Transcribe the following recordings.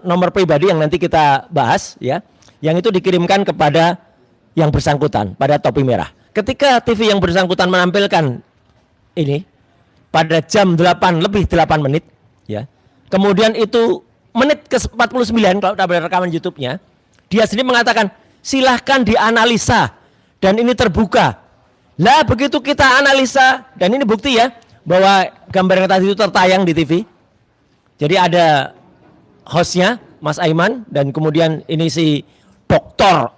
nomor pribadi yang nanti kita bahas ya, yang itu dikirimkan kepada yang bersangkutan pada topi merah. Ketika TV yang bersangkutan menampilkan ini pada jam 8 lebih 8 menit ya. Kemudian itu menit ke 49 kalau ada rekaman YouTube-nya, dia sendiri mengatakan silahkan dianalisa dan ini terbuka. Lah begitu kita analisa dan ini bukti ya bahwa gambar yang tadi itu tertayang di TV. Jadi ada hostnya Mas Aiman dan kemudian ini si Dokter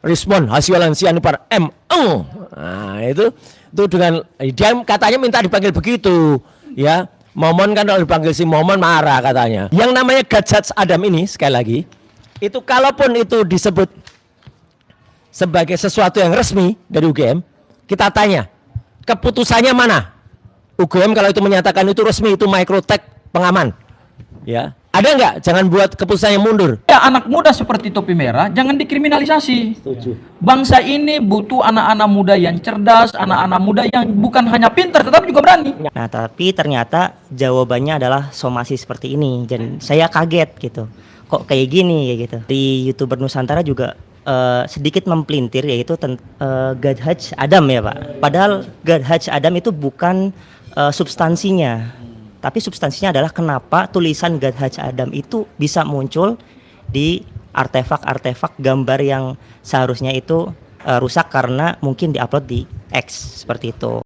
Rismon Hasyolansianipar M. Nah itu dengan dia katanya minta dipanggil begitu ya. Momon kan kalau dipanggil si Momon marah katanya. Yang namanya Gajah Adam ini sekali lagi itu kalaupun itu disebut sebagai sesuatu yang resmi dari UGM, kita tanya keputusannya mana? UGM kalau itu menyatakan itu resmi, itu Microtech pengaman ya, ada nggak? Jangan buat keputusannya mundur ya. Anak muda seperti topi merah jangan dikriminalisasi. Setuju. Bangsa ini butuh anak-anak muda yang cerdas, anak-anak muda yang bukan hanya pintar tetapi juga berani. Nah tapi ternyata jawabannya adalah somasi seperti ini dan saya kaget gitu, kok kayak gini ya gitu. Di YouTuber Nusantara juga sedikit mempelintir yaitu Gajah Adam ya Pak. Padahal Gajah Adam itu bukan substansinya, tapi substansinya adalah kenapa tulisan Gajah Adam itu bisa muncul di artefak-artefak gambar yang seharusnya itu rusak karena mungkin diupload di X seperti itu.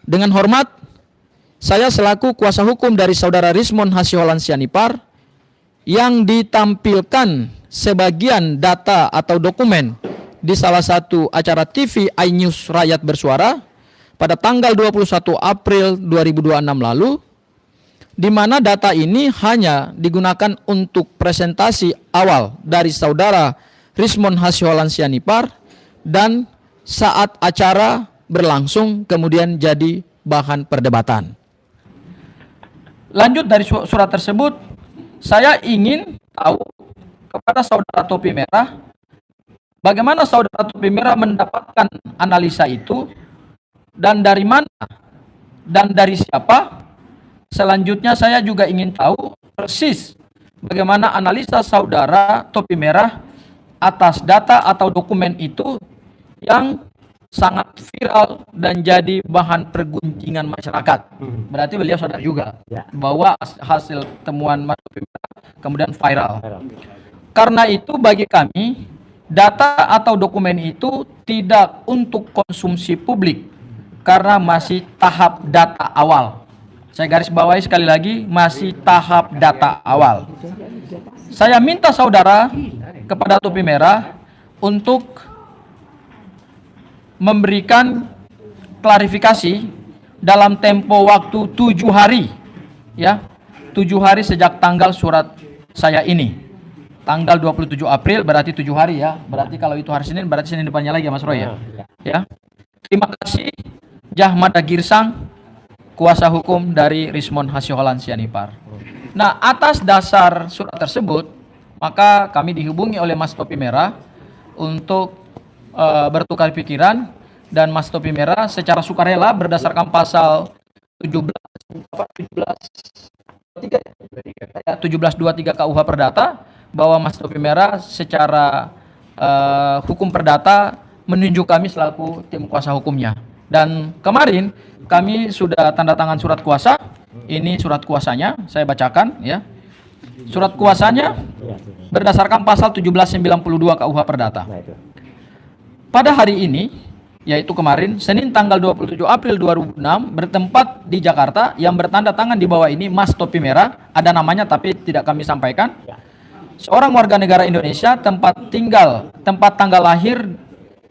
Dengan hormat, saya selaku kuasa hukum dari saudara Rismon Hasyolansianipar yang ditampilkan sebagian data atau dokumen di salah satu acara TV iNews Rakyat Bersuara pada tanggal 21 April 2026 lalu, di mana data ini hanya digunakan untuk presentasi awal dari saudara Rismon Hasyolansianipar dan saat acara berlangsung kemudian jadi bahan perdebatan. Lanjut dari surat tersebut, saya ingin tahu kepada saudara topi merah, bagaimana saudara topi merah mendapatkan analisa itu dan dari mana dan dari siapa. Selanjutnya saya juga ingin tahu persis bagaimana analisa saudara topi merah atas data atau dokumen itu yang sangat viral dan jadi bahan pergunjingan masyarakat. Berarti beliau sadar juga bahwa hasil temuan Mas Topi Merah kemudian viral. Karena itu bagi kami data atau dokumen itu tidak untuk konsumsi publik karena masih tahap data awal. Saya garis bawahi sekali lagi, masih tahap data awal. Saya minta saudara kepada Topi Merah untuk memberikan klarifikasi dalam tempo waktu 7 hari ya, 7 hari sejak tanggal surat saya ini, tanggal 27 April berarti 7 hari ya, berarti kalau itu hari Senin berarti Senin depannya lagi ya Mas Roy ya. Terima kasih Jahmada Girsang, kuasa hukum dari Rismon Hasyolansianipar. Nah, atas dasar surat tersebut maka kami dihubungi oleh Mas Topi Merah untuk bertukar pikiran, dan Mas Topi Merah secara sukarela berdasarkan pasal 1723 KUH Perdata bahwa Mas Topi Merah secara hukum perdata menunjuk kami selaku tim kuasa hukumnya. Dan kemarin kami sudah tanda tangan surat kuasa. Ini surat kuasanya, saya bacakan ya. Surat kuasanya berdasarkan pasal 1792 KUH Perdata. Pada hari ini, yaitu kemarin, Senin tanggal 27 April 2006, bertempat di Jakarta, yang bertanda tangan di bawah ini Mas Topi Merah, ada namanya tapi tidak kami sampaikan. Seorang warga negara Indonesia, tempat tanggal lahir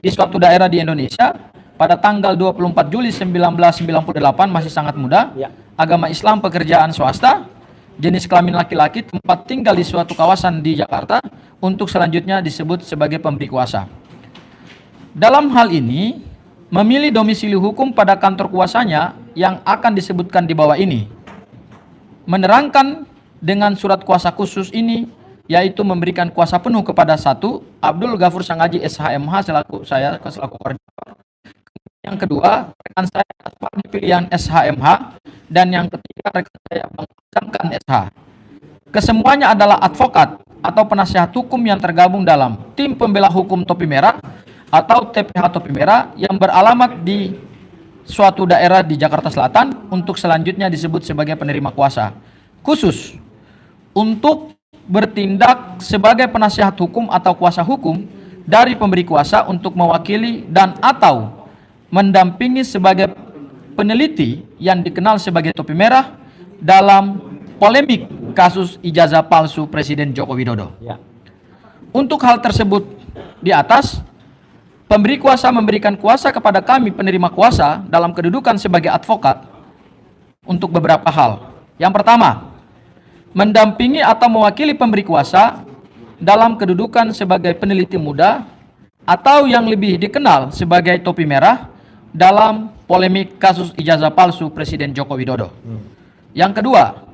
di suatu daerah di Indonesia, pada tanggal 24 Juli 1998, masih sangat muda, agama Islam, pekerjaan swasta, jenis kelamin laki-laki, tempat tinggal di suatu kawasan di Jakarta, untuk selanjutnya disebut sebagai pemberi kuasa. Dalam hal ini, memilih domisili hukum pada kantor kuasanya yang akan disebutkan di bawah ini. Menerangkan dengan surat kuasa khusus ini, yaitu memberikan kuasa penuh kepada satu, Abdul Ghafur Sangaji SHMH selaku koordinator. Yang kedua, rekan saya Aspardi Piliang SHMH, dan yang ketiga rekan saya Bang Jamkan SH. Kesemuanya adalah advokat atau penasihat hukum yang tergabung dalam tim pembela hukum Topi Merah atau TPH Topi Merah yang beralamat di suatu daerah di Jakarta Selatan, untuk selanjutnya disebut sebagai penerima kuasa khusus untuk bertindak sebagai penasihat hukum atau kuasa hukum dari pemberi kuasa untuk mewakili dan atau mendampingi sebagai peneliti yang dikenal sebagai Topi Merah dalam polemik kasus ijazah palsu Presiden Joko Widodo. Untuk hal tersebut di atas, pemberi kuasa memberikan kuasa kepada kami penerima kuasa dalam kedudukan sebagai advokat untuk beberapa hal. Yang pertama, mendampingi atau mewakili pemberi kuasa dalam kedudukan sebagai peneliti muda atau yang lebih dikenal sebagai Topi Merah dalam polemik kasus ijazah palsu Presiden Joko Widodo. Yang kedua,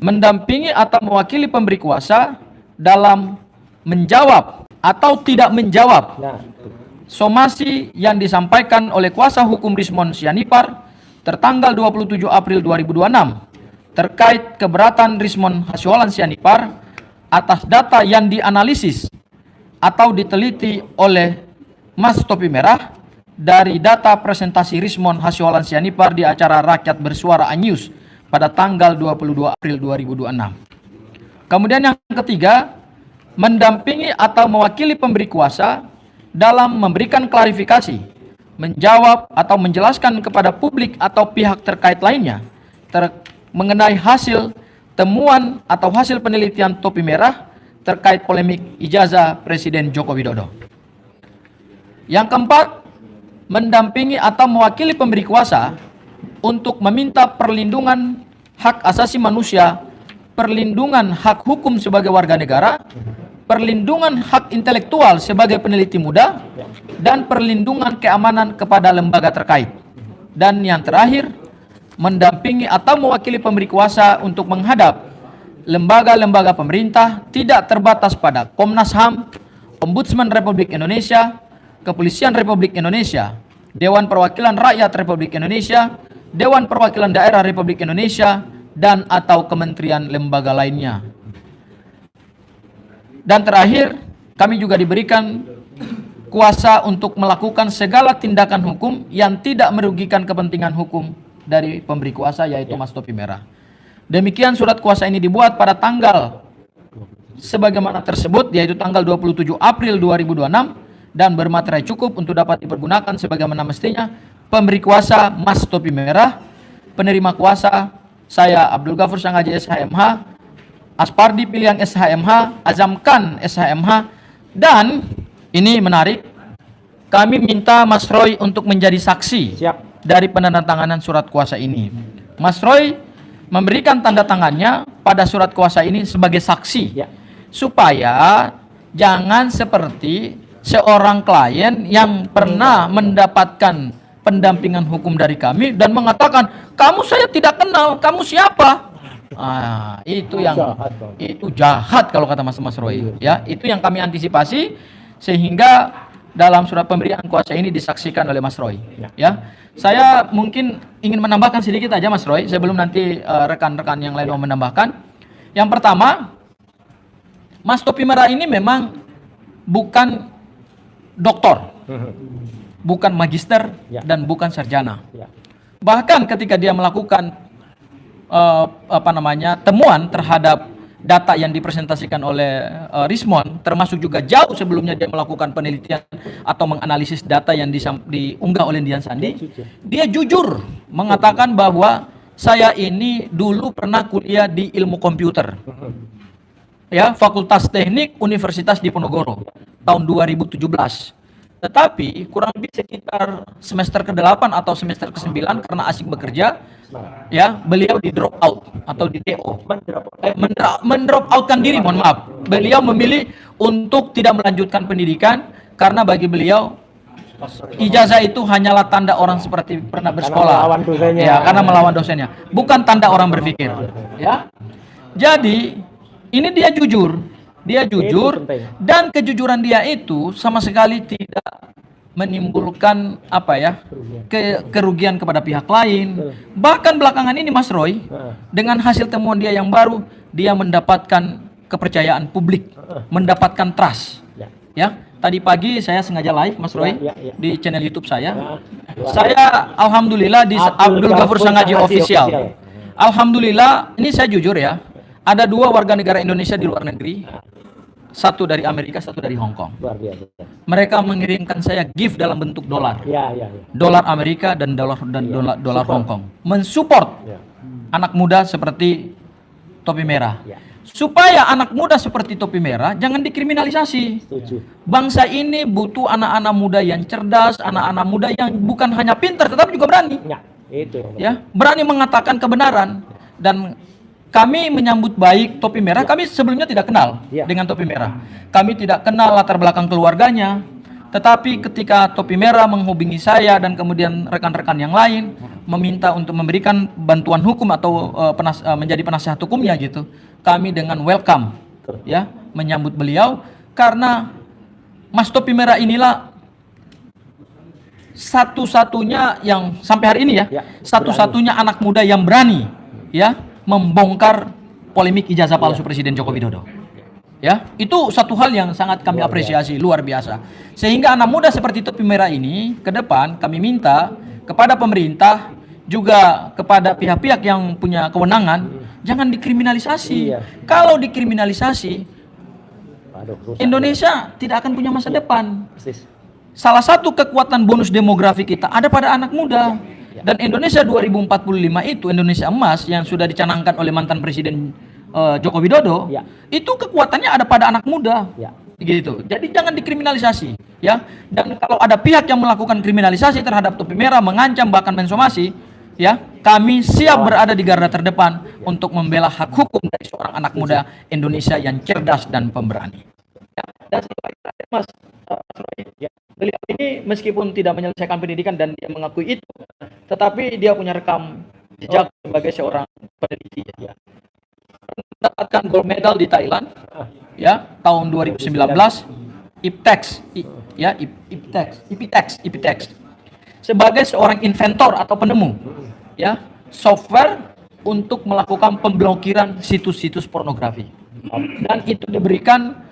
mendampingi atau mewakili pemberi kuasa dalam menjawab atau tidak menjawab somasi yang disampaikan oleh kuasa hukum Rismon Sianipar tertanggal 27 April 2026 terkait keberatan Rismon Hasyolan Sianipar atas data yang dianalisis atau diteliti oleh Mas Topi Merah dari data presentasi Rismon Hasyolan Sianipar di acara Rakyat Bersuara Anyus pada tanggal 22 April 2026. Kemudian yang ketiga, mendampingi atau mewakili pemberi kuasa dalam memberikan klarifikasi, menjawab atau menjelaskan kepada publik atau pihak terkait lainnya mengenai hasil temuan atau hasil penelitian Topi Merah terkait polemik ijazah Presiden Joko Widodo. Yang keempat, mendampingi atau mewakili pemberi kuasa untuk meminta perlindungan hak asasi manusia, perlindungan hak hukum sebagai warga negara, perlindungan hak intelektual sebagai peneliti muda, dan perlindungan keamanan kepada lembaga terkait. Dan yang terakhir, mendampingi atau mewakili pemberi kuasa untuk menghadap lembaga-lembaga pemerintah tidak terbatas pada Komnas HAM, Ombudsman Republik Indonesia, Kepolisian Republik Indonesia, Dewan Perwakilan Rakyat Republik Indonesia, Dewan Perwakilan Daerah Republik Indonesia, dan atau kementerian lembaga lainnya. Dan terakhir, kami juga diberikan kuasa untuk melakukan segala tindakan hukum yang tidak merugikan kepentingan hukum dari pemberi kuasa, yaitu Mas Topi Merah. Demikian surat kuasa ini dibuat pada tanggal sebagaimana tersebut, yaitu tanggal 27 April 2026, dan bermaterai cukup untuk dapat dipergunakan sebagaimana mestinya. Pemberi kuasa Mas Topi Merah, penerima kuasa saya Abdul Ghafur Sangaji SHMH, Aspardi Piliang SHMH, Azamkan SHMH, dan ini menarik, kami minta Mas Roy untuk menjadi saksi dari penandatanganan surat kuasa ini. Mas Roy memberikan tanda tangannya pada surat kuasa ini sebagai saksi, supaya jangan seperti seorang klien yang pernah mendapatkan pendampingan hukum dari kami dan mengatakan, kamu saya tidak kenal, kamu siapa? Itu yang itu jahat kalau kata Mas Roy. Ya, itu yang kami antisipasi sehingga dalam surat pemberian kuasa ini disaksikan oleh Mas Roy. Ya, saya mungkin ingin menambahkan sedikit aja Mas Roy sebelum nanti rekan-rekan yang lain mau menambahkan. Yang pertama, Mas Topi Merah ini memang bukan doktor, bukan magister, dan bukan sarjana. Bahkan ketika dia melakukan temuan terhadap data yang dipresentasikan oleh Rismond, termasuk juga jauh sebelumnya dia melakukan penelitian atau menganalisis data yang diunggah oleh Dian Sandi, dia jujur mengatakan bahwa saya ini dulu pernah kuliah di ilmu komputer, ya, Fakultas Teknik Universitas Diponegoro tahun 2017. Tetapi kurang lebih sekitar semester ke-8 atau semester ke-9 karena asik bekerja, ya, beliau di drop out atau di DO. Mendrop outkan diri, mohon maaf. Beliau memilih untuk tidak melanjutkan pendidikan karena bagi beliau ijazah itu hanyalah tanda orang seperti pernah bersekolah. Ya, karena melawan dosennya, bukan tanda orang berpikir, ya. Jadi ini dia jujur. Dia jujur, dan kejujuran dia itu sama sekali tidak menimbulkan kerugian kepada pihak lain. Bahkan belakangan ini Mas Roy, dengan hasil temuan dia yang baru, dia mendapatkan kepercayaan publik, mendapatkan trust. Ya, tadi pagi saya sengaja live Mas Roy di channel YouTube saya. Saya alhamdulillah di Abdul Ghafur Sangaji Official. Alhamdulillah, ini saya jujur ya. Ada 2 warga negara Indonesia di luar negeri, satu dari Amerika, satu dari Hong Kong. Mereka mengirimkan saya gift dalam bentuk dolar, dolar Amerika dan dolar Hong Kong, mensupport anak muda seperti Topi Merah, supaya anak muda seperti Topi Merah jangan dikriminalisasi. Bangsa ini butuh anak-anak muda yang cerdas, anak-anak muda yang bukan hanya pintar tetapi juga berani, ya, berani mengatakan kebenaran. Dan kami menyambut baik Topi Merah. Kami sebelumnya tidak kenal dengan Topi Merah. Kami tidak kenal latar belakang keluarganya. Tetapi ketika Topi Merah menghubungi saya dan kemudian rekan-rekan yang lain meminta untuk memberikan bantuan hukum atau menjadi penasihat hukumnya gitu, kami dengan welcome, ya, menyambut beliau karena Mas Topi Merah inilah satu-satunya yang sampai hari ini satu-satunya anak muda yang berani, ya, membongkar polemik ijazah palsu Presiden Joko Widodo. Ya, itu satu hal yang sangat kami apresiasi, luar biasa. Sehingga anak muda seperti Topi Merah ini ke depan kami minta kepada pemerintah juga kepada pihak-pihak yang punya kewenangan jangan dikriminalisasi. Kalau dikriminalisasi, Indonesia tidak akan punya masa depan. Salah satu kekuatan bonus demografi kita ada pada anak muda. Dan Indonesia 2045 itu Indonesia emas yang sudah dicanangkan oleh mantan Presiden Joko Widodo, itu kekuatannya ada pada anak muda, gitu. Jadi jangan dikriminalisasi, ya. Dan kalau ada pihak yang melakukan kriminalisasi terhadap Topi Merah, mengancam bahkan mensomasi, ya, kami siap berada di garda terdepan untuk membela hak hukum dari seorang anak muda Indonesia yang cerdas dan pemberani. Ya. Dan sebagai Mas beliau ini meskipun tidak menyelesaikan pendidikan dan dia mengakui itu, tetapi dia punya rekam jejak sebagai seorang peneliti, ya. Mendapatkan gold medal di Thailand, ya, tahun 2019, IPTEX sebagai seorang inventor atau penemu, ya, software untuk melakukan pemblokiran situs-situs pornografi. Dan itu diberikan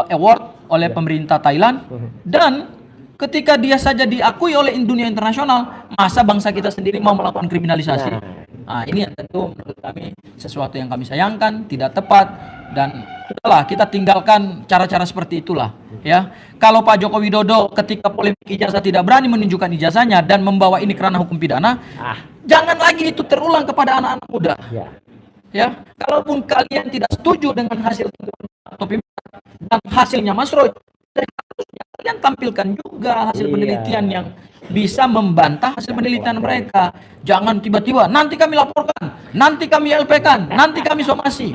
award oleh pemerintah Thailand. Dan ketika dia saja diakui oleh dunia internasional, masa bangsa kita sendiri mau melakukan kriminalisasi? Nah, ini yang tentu menurut kami sesuatu yang kami sayangkan, tidak tepat, dan sudahlah kita tinggalkan cara-cara seperti itulah, ya. Kalau Pak Joko Widodo ketika polemik ijazah tidak berani menunjukkan ijazahnya dan membawa ini ke ranah hukum pidana, jangan lagi itu terulang kepada anak-anak muda. Ya, kalaupun kalian tidak setuju dengan hasil Topi Merah dan hasilnya Mas Roy, harusnya kalian tampilkan juga hasil penelitian yang bisa membantah hasil penelitian mereka. Jangan tiba-tiba nanti kami laporkan, nanti kami LP-kan, nanti kami somasi.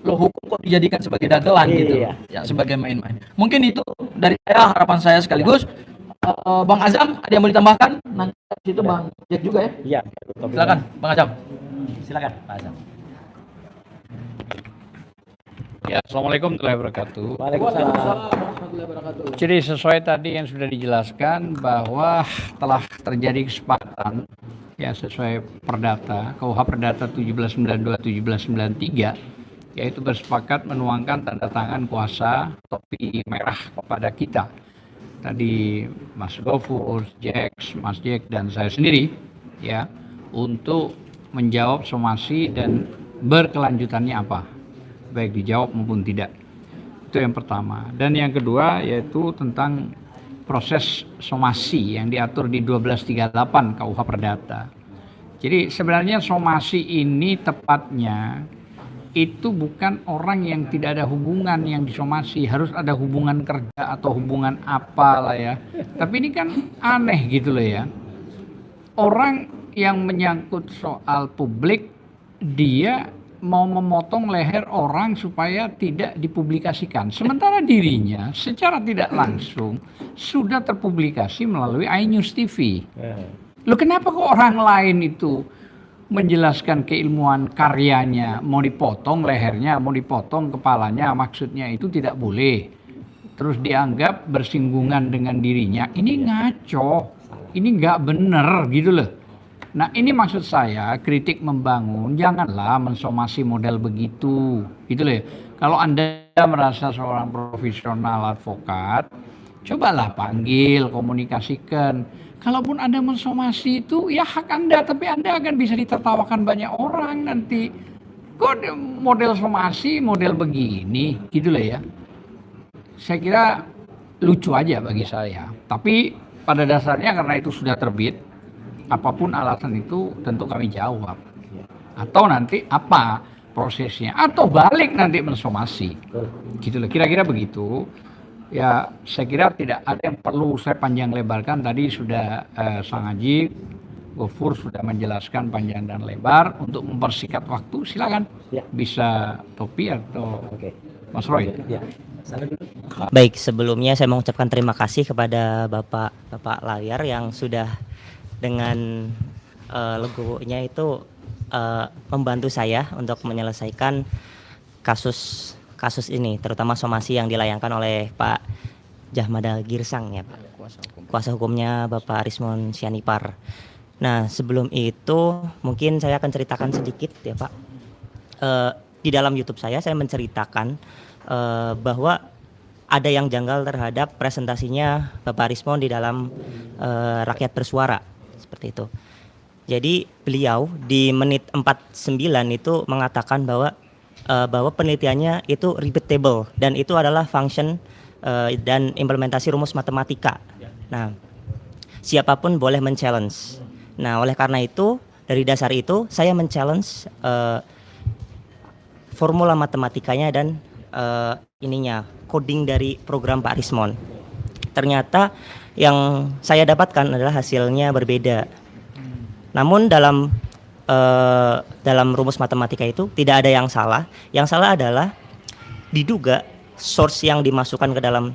Loh, hukum kok dijadikan sebagai dagelan gitu, ya, sebagai main-main. Mungkin itu dari saya, harapan saya sekaligus. Bang Azam, ada yang mau ditambahkan? Nanti situ Bang Jack juga ya. Silakan Bang Azam. Silakan Bang Azam. Ya, Assalamualaikum warahmatullahi wabarakatuh. Waalaikumsalam warahmatullahi wabarakatuh. Jadi sesuai tadi yang sudah dijelaskan bahwa telah terjadi kesepakatan ya sesuai Perdata, KUH Perdata 1792-1793, yaitu bersepakat menuangkan tanda tangan kuasa Topi Merah kepada kita. Tadi Mas Gofur, Jax, Mas Jack dan saya sendiri ya untuk menjawab somasi dan berkelanjutannya apa, baik dijawab maupun tidak. Itu yang pertama. Dan yang kedua yaitu tentang proses somasi yang diatur di 1238 KUH Perdata. Jadi sebenarnya somasi ini tepatnya itu bukan orang yang tidak ada hubungan yang disomasi, harus ada hubungan kerja atau hubungan apa lah ya. Tapi ini kan aneh gitu loh ya. Orang yang menyangkut soal publik, dia mau memotong leher orang supaya tidak dipublikasikan. Sementara dirinya secara tidak langsung sudah terpublikasi melalui iNews TV. Loh kenapa kok orang lain itu menjelaskan keilmuan karyanya, mau dipotong lehernya, mau dipotong kepalanya, maksudnya itu tidak boleh. Terus dianggap bersinggungan dengan dirinya, ini ngaco, ini nggak bener gitu loh. Nah ini maksud saya kritik membangun, janganlah mensomasi model begitu, gitu loh ya. Kalau Anda merasa seorang profesional advokat, cobalah panggil, komunikasikan. Kalaupun Anda mensomasi itu ya hak Anda, tapi Anda akan bisa ditertawakan banyak orang nanti. Kok model somasi, model begini, gitu loh ya. Saya kira lucu aja bagi saya. Tapi pada dasarnya karena itu sudah terbit, apapun alasan itu tentu kami jawab. Atau nanti apa prosesnya, atau balik nanti mensomasi. Gitu loh, kira-kira begitu. Ya saya kira tidak ada yang perlu saya panjang lebarkan. Tadi sudah Sang Haji Gofur sudah menjelaskan panjang dan lebar. Untuk mempersingkat waktu silakan bisa Topi atau Mas Roy. Baik, sebelumnya saya mengucapkan terima kasih kepada Bapak Layar yang sudah dengan legowonya itu membantu saya untuk menyelesaikan kasus ini, terutama somasi yang dilayangkan oleh Pak Jahmada Girsang ya Pak, kuasa hukumnya Bapak Arismon Sianipar. Nah sebelum itu mungkin saya akan ceritakan sedikit ya Pak. Di dalam YouTube saya menceritakan bahwa ada yang janggal terhadap presentasinya Bapak Arismon di dalam Rakyat Bersuara seperti itu. Jadi beliau di menit 49 itu mengatakan bahwa penelitiannya itu repeatable dan itu adalah function dan implementasi rumus matematika. Nah, siapapun boleh men-challenge. Nah, oleh karena itu dari dasar itu saya men-challenge formula matematikanya dan coding dari program Pak Arismon. Ternyata yang saya dapatkan adalah hasilnya berbeda. Namun dalam rumus matematika itu tidak ada yang salah. Yang salah adalah diduga source yang dimasukkan ke dalam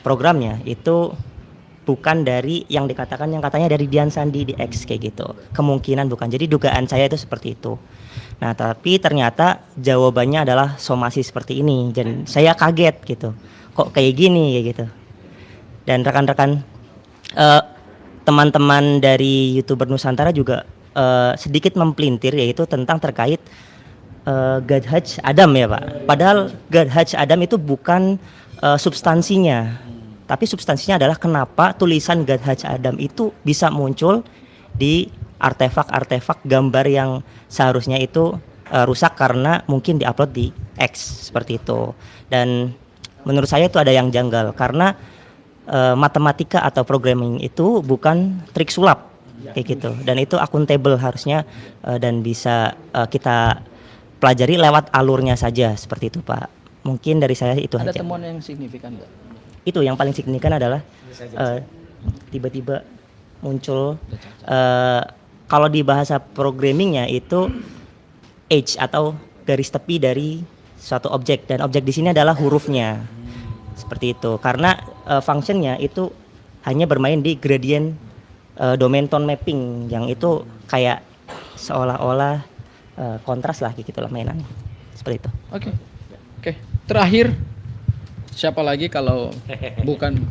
programnya itu bukan dari yang dikatakan yang katanya dari Dian Sandi di X kayak gitu. Kemungkinan bukan. Jadi dugaan saya itu seperti itu. Nah, tapi ternyata jawabannya adalah somasi seperti ini. Dan saya kaget gitu. Kok kayak gini kayak gitu. Dan rekan-rekan teman-teman dari YouTuber Nusantara juga sedikit mempelintir yaitu tentang terkait Gadhaj Adam ya Pak. Padahal Gadhaj Adam itu bukan substansinya, tapi substansinya adalah kenapa tulisan Gadhaj Adam itu bisa muncul di artefak-artefak gambar yang seharusnya itu rusak karena mungkin diupload di X seperti itu. Dan menurut saya itu ada yang janggal karena matematika atau programming itu bukan trik sulap kayak gitu, dan itu akuntabel harusnya dan bisa kita pelajari lewat alurnya saja seperti itu Pak. Mungkin dari saya itu Ada aja. temuan yang signifikan nggak? Itu yang paling signifikan adalah tiba-tiba muncul kalau di bahasa programmingnya itu edge atau garis tepi dari suatu objek, dan objek di sini adalah hurufnya seperti itu karena functionnya itu hanya bermain di gradient domain tone mapping yang itu kayak seolah-olah kontras lah gitu lah mainannya seperti itu. Oke. Terakhir siapa lagi kalau bukan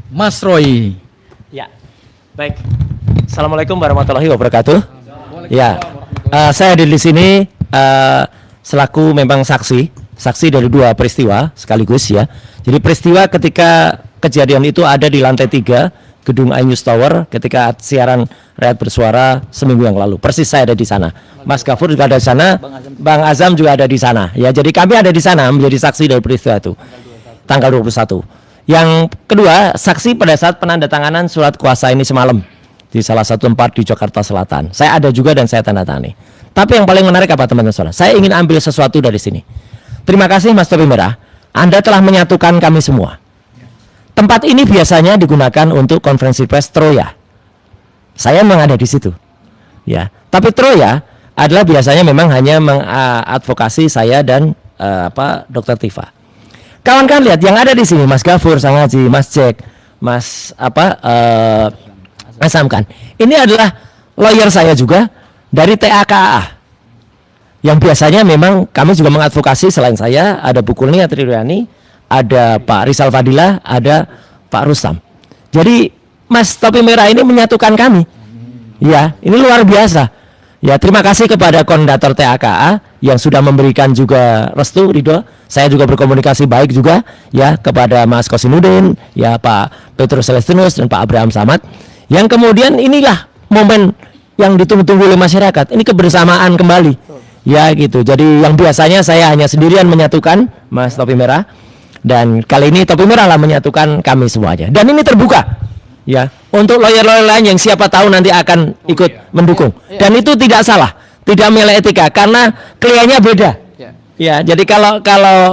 Mas Roy? Ya, baik. Assalamualaikum warahmatullahi wabarakatuh. Ya, saya hadir di sini selaku memang saksi dari dua peristiwa sekaligus ya. Jadi peristiwa ketika kejadian itu ada di lantai 3 gedung iNews Tower ketika siaran Rakyat Bersuara seminggu yang lalu. Persis saya ada di sana. Mas Gafur juga ada di sana, Bang Azam juga ada di sana. Ya, jadi kami ada di sana menjadi saksi dari peristiwa itu. Tanggal 21. Yang kedua, saksi pada saat penandatanganan surat kuasa ini semalam di salah satu tempat di Jakarta Selatan. Saya ada juga dan saya tanda tangani. Tapi yang paling menarik apa teman-teman saudara? Saya ingin ambil sesuatu dari sini. Terima kasih Mas Topi Merah, Anda telah menyatukan kami semua. Tempat ini biasanya digunakan untuk konferensi pers Troya. Saya memang ada di situ. Ya, tapi Troya adalah biasanya memang hanya mengadvokasi saya dan Dr. Tifa. Kawan-kawan lihat yang ada di sini, Mas Gafur, Sang Haji, Mas Jack, Mas Asam kan. Ini adalah lawyer saya juga dari TAKA. Yang biasanya memang kami juga mengadvokasi selain saya, ada Bu Kurnia Triryani, ada Pak Rizal Fadilah, ada Pak Rustam. Jadi Mas Topi Merah ini menyatukan kami. Ya, ini luar biasa. Ya, terima kasih kepada koordinator TAKA yang sudah memberikan juga restu, Ridho. Saya juga berkomunikasi baik juga ya kepada Mas Kosinudin, ya Pak Petrus Celestinus dan Pak Abraham Samad. Yang kemudian inilah momen yang ditunggu-tunggu oleh masyarakat. Ini kebersamaan kembali. Ya gitu. Jadi yang biasanya saya hanya sendirian menyatukan Mas Topi Merah, dan kali ini Topi Merah lah menyatukan kami semuanya. Dan ini terbuka. Ya, untuk lawyer-lawyer lain yang siapa tahu nanti akan ikut mendukung. Dan itu tidak salah, tidak menyalahi etika karena kliennya beda. Ya, jadi kalau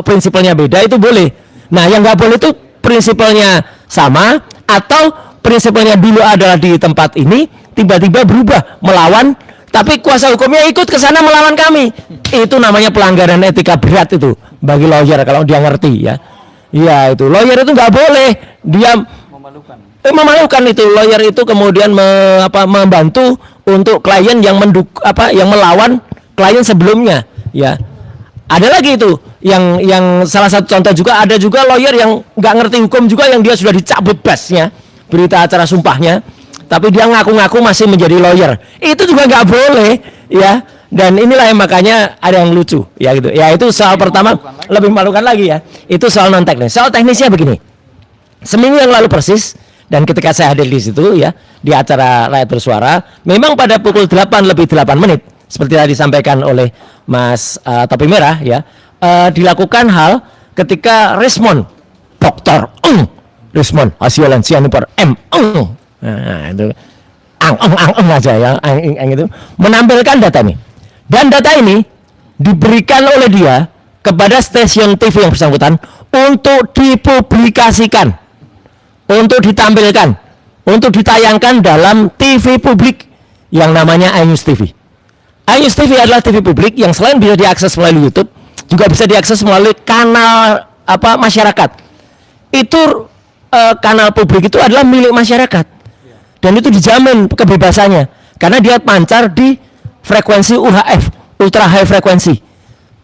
prinsipalnya beda itu boleh. Nah, yang nggak boleh itu prinsipalnya sama atau prinsipalnya dulu adalah di tempat ini tiba-tiba berubah melawan, tapi kuasa hukumnya ikut ke sana melawan kami. Itu namanya pelanggaran etika berat itu bagi lawyer kalau dia ngerti ya. Iya, itu lawyer itu nggak boleh dia memalukan itu. Lawyer itu kemudian membantu untuk klien yang yang melawan klien sebelumnya ya. Ada lagi itu yang salah satu contoh juga, ada juga lawyer yang nggak ngerti hukum juga, yang dia sudah dicabut basnya berita acara sumpahnya, tapi dia ngaku-ngaku masih menjadi lawyer. Itu juga nggak boleh ya. Dan inilah yang makanya ada yang lucu ya gitu. Ya itu soal pertama, lebih memalukan lagi ya. Itu soal non teknis. Soal teknisnya begini. Seminggu yang lalu persis, dan ketika saya hadir di situ ya di acara Rakyat Bersuara, memang pada pukul 8:08 seperti tadi disampaikan oleh Mas Topi Merah ya, dilakukan hal ketika Rismond Dr. Rismond Hasiolan Sianipar nah itu aja ya itu menampilkan data ini, dan data ini diberikan oleh dia kepada stasiun TV yang bersangkutan untuk dipublikasikan, untuk ditampilkan, untuk ditayangkan dalam TV publik yang namanya iNews TV. iNews TV adalah TV publik yang selain bisa diakses melalui YouTube, juga bisa diakses melalui kanal masyarakat. Itu kanal publik itu adalah milik masyarakat, dan itu dijamin kebebasannya karena dia pancar di frekuensi UHF, ultra high frekuensi,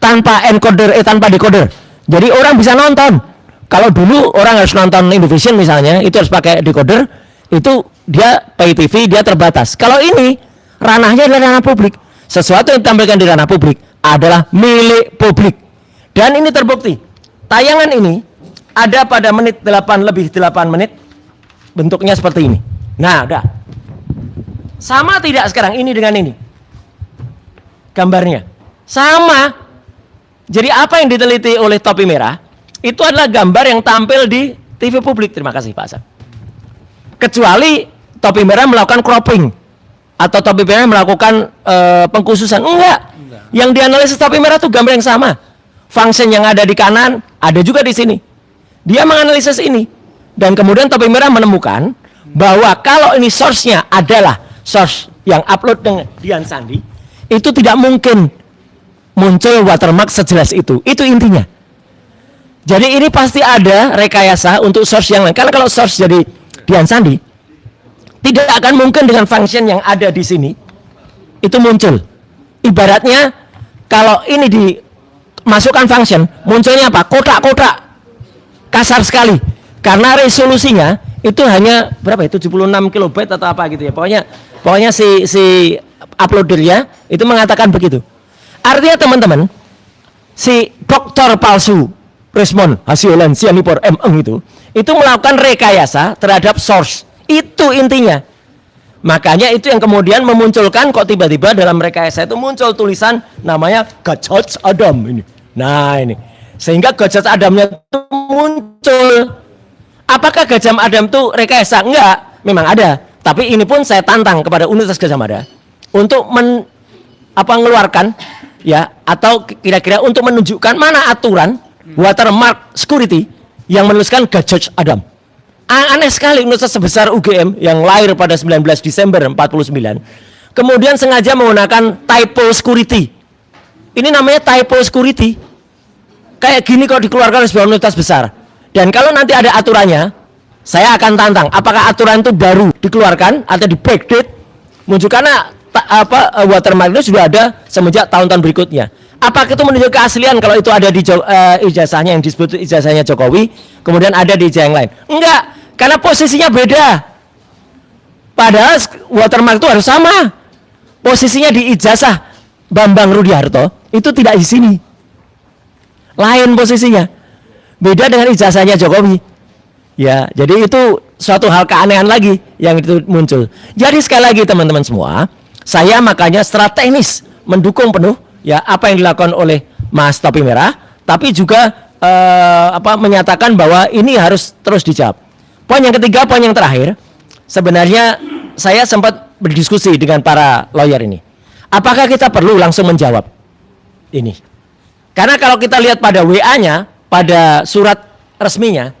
tanpa encoder, tanpa decoder. Jadi orang bisa nonton. Kalau dulu orang harus nonton Indovision misalnya, itu harus pakai decoder, itu dia pay TV, dia terbatas. Kalau ini ranahnya adalah ranah publik. Sesuatu yang ditampilkan di ranah publik adalah milik publik. Dan ini terbukti. Tayangan ini ada pada menit 8:08, bentuknya seperti ini. Nah, udah. Sama tidak sekarang ini dengan ini? Gambarnya sama. Jadi apa yang diteliti oleh Topi Merah itu adalah gambar yang tampil di TV publik. Terima kasih Pak Asam. Kecuali Topi Merah melakukan cropping atau Topi Merah melakukan pengkhususan. Enggak. Yang dianalisis Topi Merah itu gambar yang sama. Function yang ada di kanan ada juga di sini. Dia menganalisis ini, dan kemudian Topi Merah menemukan bahwa kalau ini source-nya adalah source yang upload dengan Dian Sandi, itu tidak mungkin muncul watermark sejelas itu. Itu intinya. Jadi ini pasti ada rekayasa untuk source yang lain. Karena kalau source jadi Dian Sandi, tidak akan mungkin dengan function yang ada di sini itu muncul. Ibaratnya kalau ini dimasukkan function, munculnya apa? Kotak-kotak kasar sekali. Karena resolusinya itu hanya berapa ya? 76 kilobyte atau apa gitu ya. Pokoknya si uploadernya itu mengatakan begitu. Artinya teman-teman, si dokter palsu Rismond Hasiolan Sianipar itu melakukan rekayasa terhadap source. Itu intinya. Makanya itu yang kemudian memunculkan kok tiba-tiba dalam rekayasa itu muncul tulisan namanya Gadget Adam ini. Nah ini. Sehingga Gadget Adamnya itu muncul. Apakah Gajah Adam itu rekayasa? Enggak, memang ada. Tapi ini pun saya tantang kepada Universitas Gadjah Mada untuk mengeluarkan ya, atau kira-kira untuk menunjukkan mana aturan watermark security yang menuliskan Gadget Adam. Aneh sekali universitas sebesar UGM yang lahir pada 19 Desember 49 kemudian sengaja menggunakan typo security. Ini namanya typo security. Kayak gini kok dikeluarkan oleh sebuah universitas besar. Dan kalau nanti ada aturannya, saya akan tantang apakah aturan itu baru dikeluarkan atau di backdate muncul, karena watermark itu sudah ada semenjak tahun-tahun berikutnya. Apakah itu menunjukkan keaslian kalau itu ada di ijazahnya yang disebut ijazahnya Jokowi, kemudian ada di ijazah yang lain? Enggak, karena posisinya beda. Padahal watermark itu harus sama. Posisinya di ijazah Bambang Rudiharto itu tidak di sini. Lain posisinya. Beda dengan ijazahnya Jokowi. Ya, jadi itu suatu hal keanehan lagi yang itu muncul. Jadi sekali lagi teman-teman semua, saya makanya secara teknis mendukung penuh ya apa yang dilakukan oleh Mas Topi Merah, tapi juga menyatakan bahwa ini harus terus dijawab. Poin yang ketiga, poin yang terakhir, sebenarnya saya sempat berdiskusi dengan para lawyer ini. Apakah kita perlu langsung menjawab ini? Karena kalau kita lihat pada WA-nya, pada surat resminya,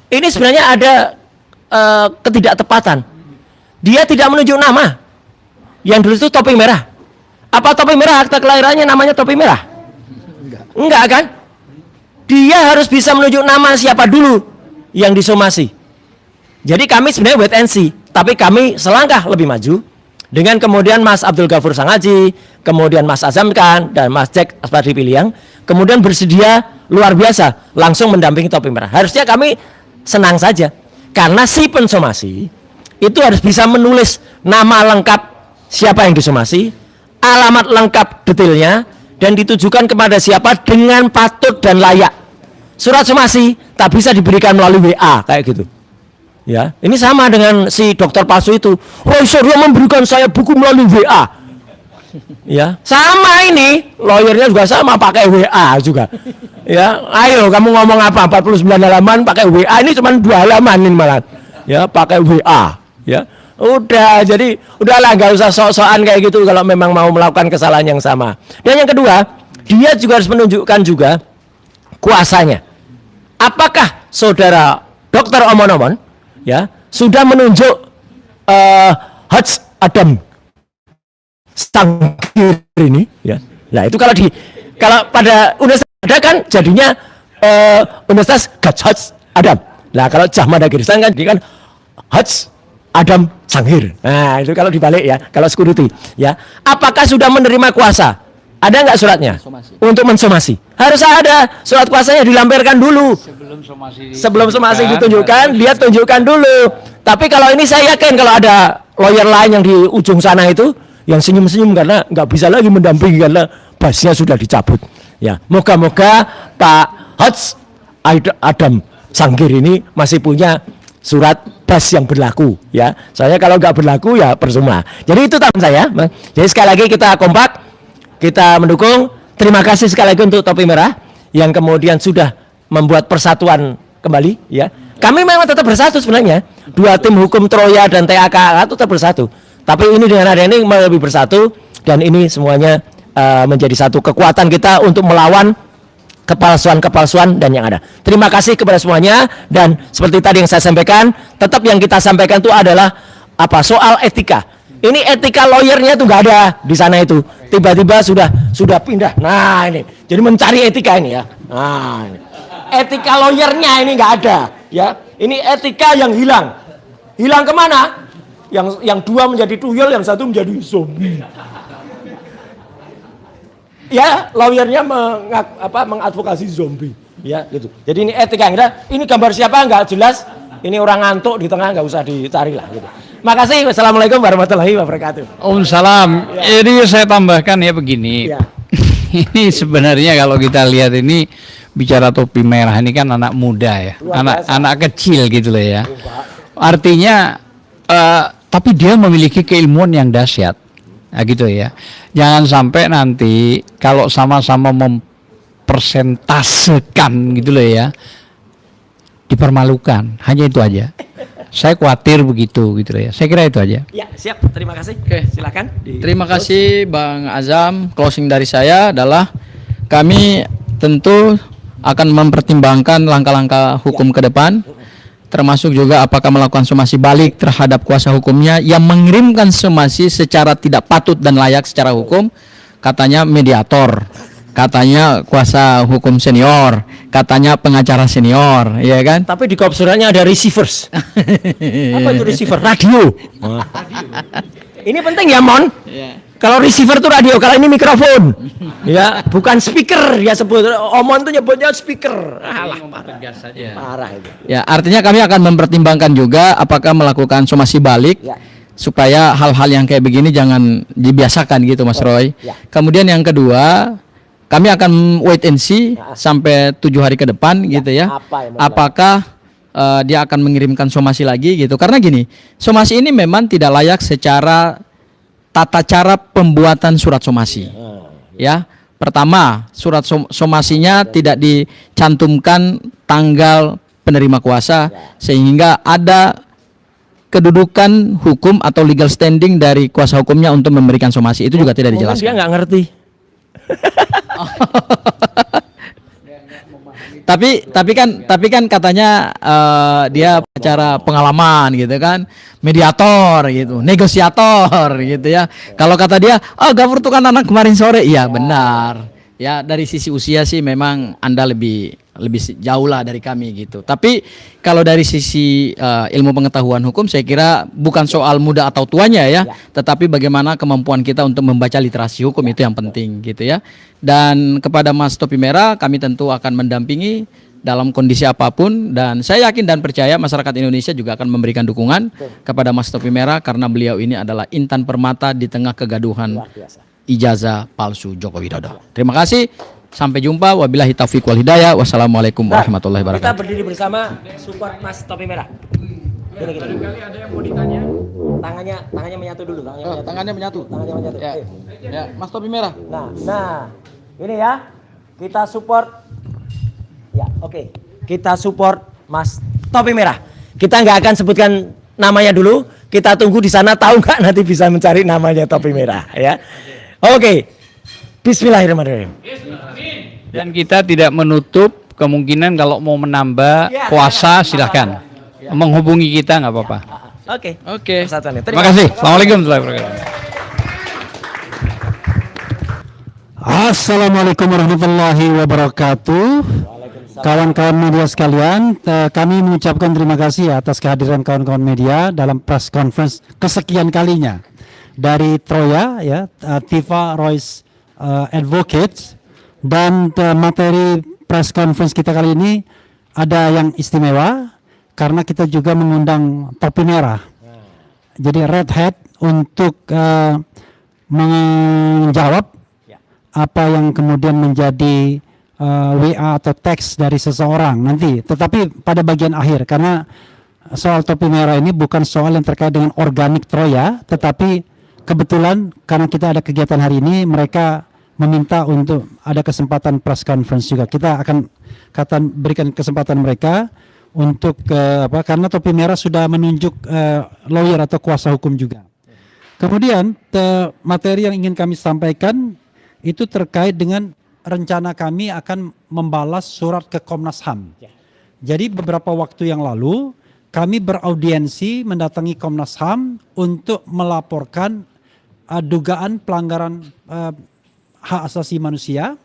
ini sebenarnya ada ketidaktepatan. Dia tidak menunjuk nama. Yang dulu itu Topi Merah. Apa Topi Merah akta kelahirannya namanya Topi Merah? Enggak kan? Dia harus bisa menunjuk nama siapa dulu yang disomasi. Jadi kami sebenarnya wait and see, tapi kami selangkah lebih maju dengan kemudian Mas Abdul Ghafur Sangaji, kemudian Mas Azam Khan dan Mas Jack Aspardi Piliang, kemudian bersedia luar biasa langsung mendampingi Topi Merah. Harusnya kami senang saja, karena si pensomasi itu harus bisa menulis nama lengkap siapa yang disomasi, alamat lengkap detailnya, dan ditujukan kepada siapa dengan patut dan layak. Surat somasi tak bisa diberikan melalui WA kayak gitu. Ya, ini sama dengan si dokter palsu itu. Oh, dia memberikan saya buku melalui WA. Ya, sama ini, lawyernya juga sama pakai WA juga. Ya, ayo kamu ngomong apa? 49 halaman pakai WA, ini cuma 2 halaman ini malah. Ya, pakai WA. Ya, udah, jadi udahlah nggak usah sok-sokan kayak gitu kalau memang mau melakukan kesalahan yang sama. Dan yang kedua, dia juga harus menunjukkan juga kuasanya. Apakah saudara Dr. Omon-Omon ya sudah menunjuk Haj Adam Sangkir ini ya. Nah, itu kalau pada universitas ada kan jadinya Universitas Gadjah Adam. Nah, kalau Jahmada Girsang kan jadi kan Haj Adam Sanghir. Nah, itu kalau dibalik ya, kalau security ya. Apakah sudah menerima kuasa? Ada nggak suratnya? Untuk mensomasi. Harus ada surat kuasanya dilampirkan dulu. Sebelum somasi ditunjukkan, dia tunjukkan dulu. Tapi kalau ini saya yakin kalau ada lawyer lain yang di ujung sana itu yang senyum-senyum karena nggak bisa lagi mendampingi karena basnya sudah dicabut. Ya, moga-moga Pak Haj Adam Sangkir ini masih punya surat bas yang berlaku ya. Soalnya kalau nggak berlaku ya percuma. Jadi itu tambahan saya. Jadi sekali lagi kita kompak, kita mendukung. Terima kasih sekali lagi untuk Topi Merah yang kemudian sudah membuat persatuan kembali ya. Kami memang tetap bersatu sebenarnya. Dua tim hukum Troya dan TAKA tetap bersatu. Tapi ini dengan ada ini lebih bersatu dan ini semuanya menjadi satu kekuatan kita untuk melawan kepalsuan-kepalsuan dan yang ada. Terima kasih kepada semuanya dan seperti tadi yang saya sampaikan, tetap yang kita sampaikan itu adalah soal etika. Ini etika lawyernya tuh nggak ada di sana itu. Tiba-tiba sudah pindah. Nah ini, jadi mencari etika ini ya. Nah ini. Etika lawyernya ini nggak ada ya. Ini etika yang hilang. Hilang kemana? Yang dua menjadi tuyul, yang satu menjadi zombie. Ya, lawyernya mengadvokasi zombie. Ya gitu. Jadi ini etika yang ada. Ini gambar siapa nggak jelas. Ini orang ngantuk di tengah nggak usah dicari lah gitu. Makasih. Wassalamualaikum warahmatullahi wabarakatuh. Waalaikumsalam. Ini saya tambahkan ya begini. Ya. Ini sebenarnya kalau kita lihat ini bicara Topi Merah ini kan anak muda ya, anak kecil gitu loh ya. Artinya tapi dia memiliki keilmuan yang dahsyat. Nah, gitu ya. Jangan sampai nanti kalau sama-sama mempersentasekan gitu loh ya, dipermalukan. Hanya itu aja. Saya khawatir begitu gitu loh ya. Saya kira itu aja. Ya, siap. Terima kasih. Oke. Silakan. Terima kasih Bang Azam. Closing dari saya adalah kami tentu akan mempertimbangkan langkah-langkah hukum ke depan, termasuk juga apakah melakukan somasi balik terhadap kuasa hukumnya yang mengirimkan somasi secara tidak patut dan layak secara hukum, katanya mediator, katanya kuasa hukum senior, katanya pengacara senior, ya kan? Tapi di kop suratnya ada receivers. Apa itu receiver? Radio. Ini penting ya, Mon. Kalau receiver itu radio, kalau ini mikrofon. Ya, bukan speaker ya sebut. Omon tuh nyebutnya speaker. Alah, parah itu. Ya, artinya kami akan mempertimbangkan juga apakah melakukan somasi balik Ya. supaya hal-hal yang kayak begini jangan dibiasakan gitu, Mas Roy. Ya. Kemudian yang kedua, kami akan wait and see sampai 7 hari ke depan gitu ya. apa yang mau Apakah dia akan mengirimkan somasi lagi gitu? Karena gini, somasi ini memang tidak layak secara tata cara pembuatan surat somasi. Ya, pertama surat somasinya tidak dicantumkan tanggal penerima kuasa sehingga ada kedudukan hukum atau legal standing dari kuasa hukumnya untuk memberikan somasi, itu juga tidak Mungkin dia dijelaskan. nggak ngerti. Tapi kan katanya dia cara pengalaman gitu kan, mediator gitu, negosiator gitu ya. Kalau kata dia, oh Gafur tuh kan anak kemarin sore, iya benar. Ya dari sisi usia sih memang Anda lebih jauh lah dari kami gitu. Tapi kalau dari sisi ilmu pengetahuan hukum saya kira bukan soal muda atau tuanya ya, tetapi bagaimana kemampuan kita untuk membaca literasi hukum itu yang penting gitu ya. Dan kepada Mas Topi Merah kami tentu akan mendampingi dalam kondisi apapun, dan saya yakin dan percaya masyarakat Indonesia juga akan memberikan dukungan kepada Mas Topi Merah karena beliau ini adalah intan permata di tengah kegaduhan ijazah palsu Joko Widodo. Terima kasih. Sampai jumpa. Wabillahi taufiq wal hidayah. Wassalamualaikum warahmatullahi Kita wabarakatuh. berdiri bersama support Mas Topi Merah. Gini. Ada yang mau ditanya? Tangannya menyatu dulu. Tangannya menyatu. Tangannya menyatu. Ya. Ayo. Ya, Mas Topi Merah. Nah, ini ya, kita support. Ya, oke. Kita support Mas Topi Merah. Kita nggak akan sebutkan namanya dulu. Kita tunggu di sana, tahu nggak nanti bisa mencari namanya Topi Merah ya. Oke. Bismillahirrahmanirrahim. Dan kita tidak menutup kemungkinan kalau mau menambah kuasa silahkan menghubungi kita, nggak apa-apa. Oke. Oke. Persatuannya. Terima kasih. Assalamualaikum warahmatullahi wabarakatuh. Assalamualaikum warahmatullahi wabarakatuh. Kawan-kawan media sekalian, kami mengucapkan terima kasih atas kehadiran kawan-kawan media dalam press conference kesekian kalinya dari Troya ya, Tifa Royce Advocates, dan materi press conference kita kali ini ada yang istimewa karena kita juga mengundang Topi Merah. Jadi Red Hat untuk menjawab apa yang kemudian menjadi WA atau teks dari seseorang nanti, tetapi pada bagian akhir, karena soal Topi Merah ini bukan soal yang terkait dengan organik Troya, tetapi kebetulan karena kita ada kegiatan hari ini, mereka meminta untuk ada kesempatan press conference juga. Kita akan berikan kesempatan mereka untuk karena Topi Merah sudah menunjuk lawyer atau kuasa hukum juga. Kemudian materi yang ingin kami sampaikan itu terkait dengan rencana kami akan membalas surat ke Komnas HAM. Jadi beberapa waktu yang lalu kami beraudiensi mendatangi Komnas HAM untuk melaporkan dugaan pelanggaran hak asasi manusia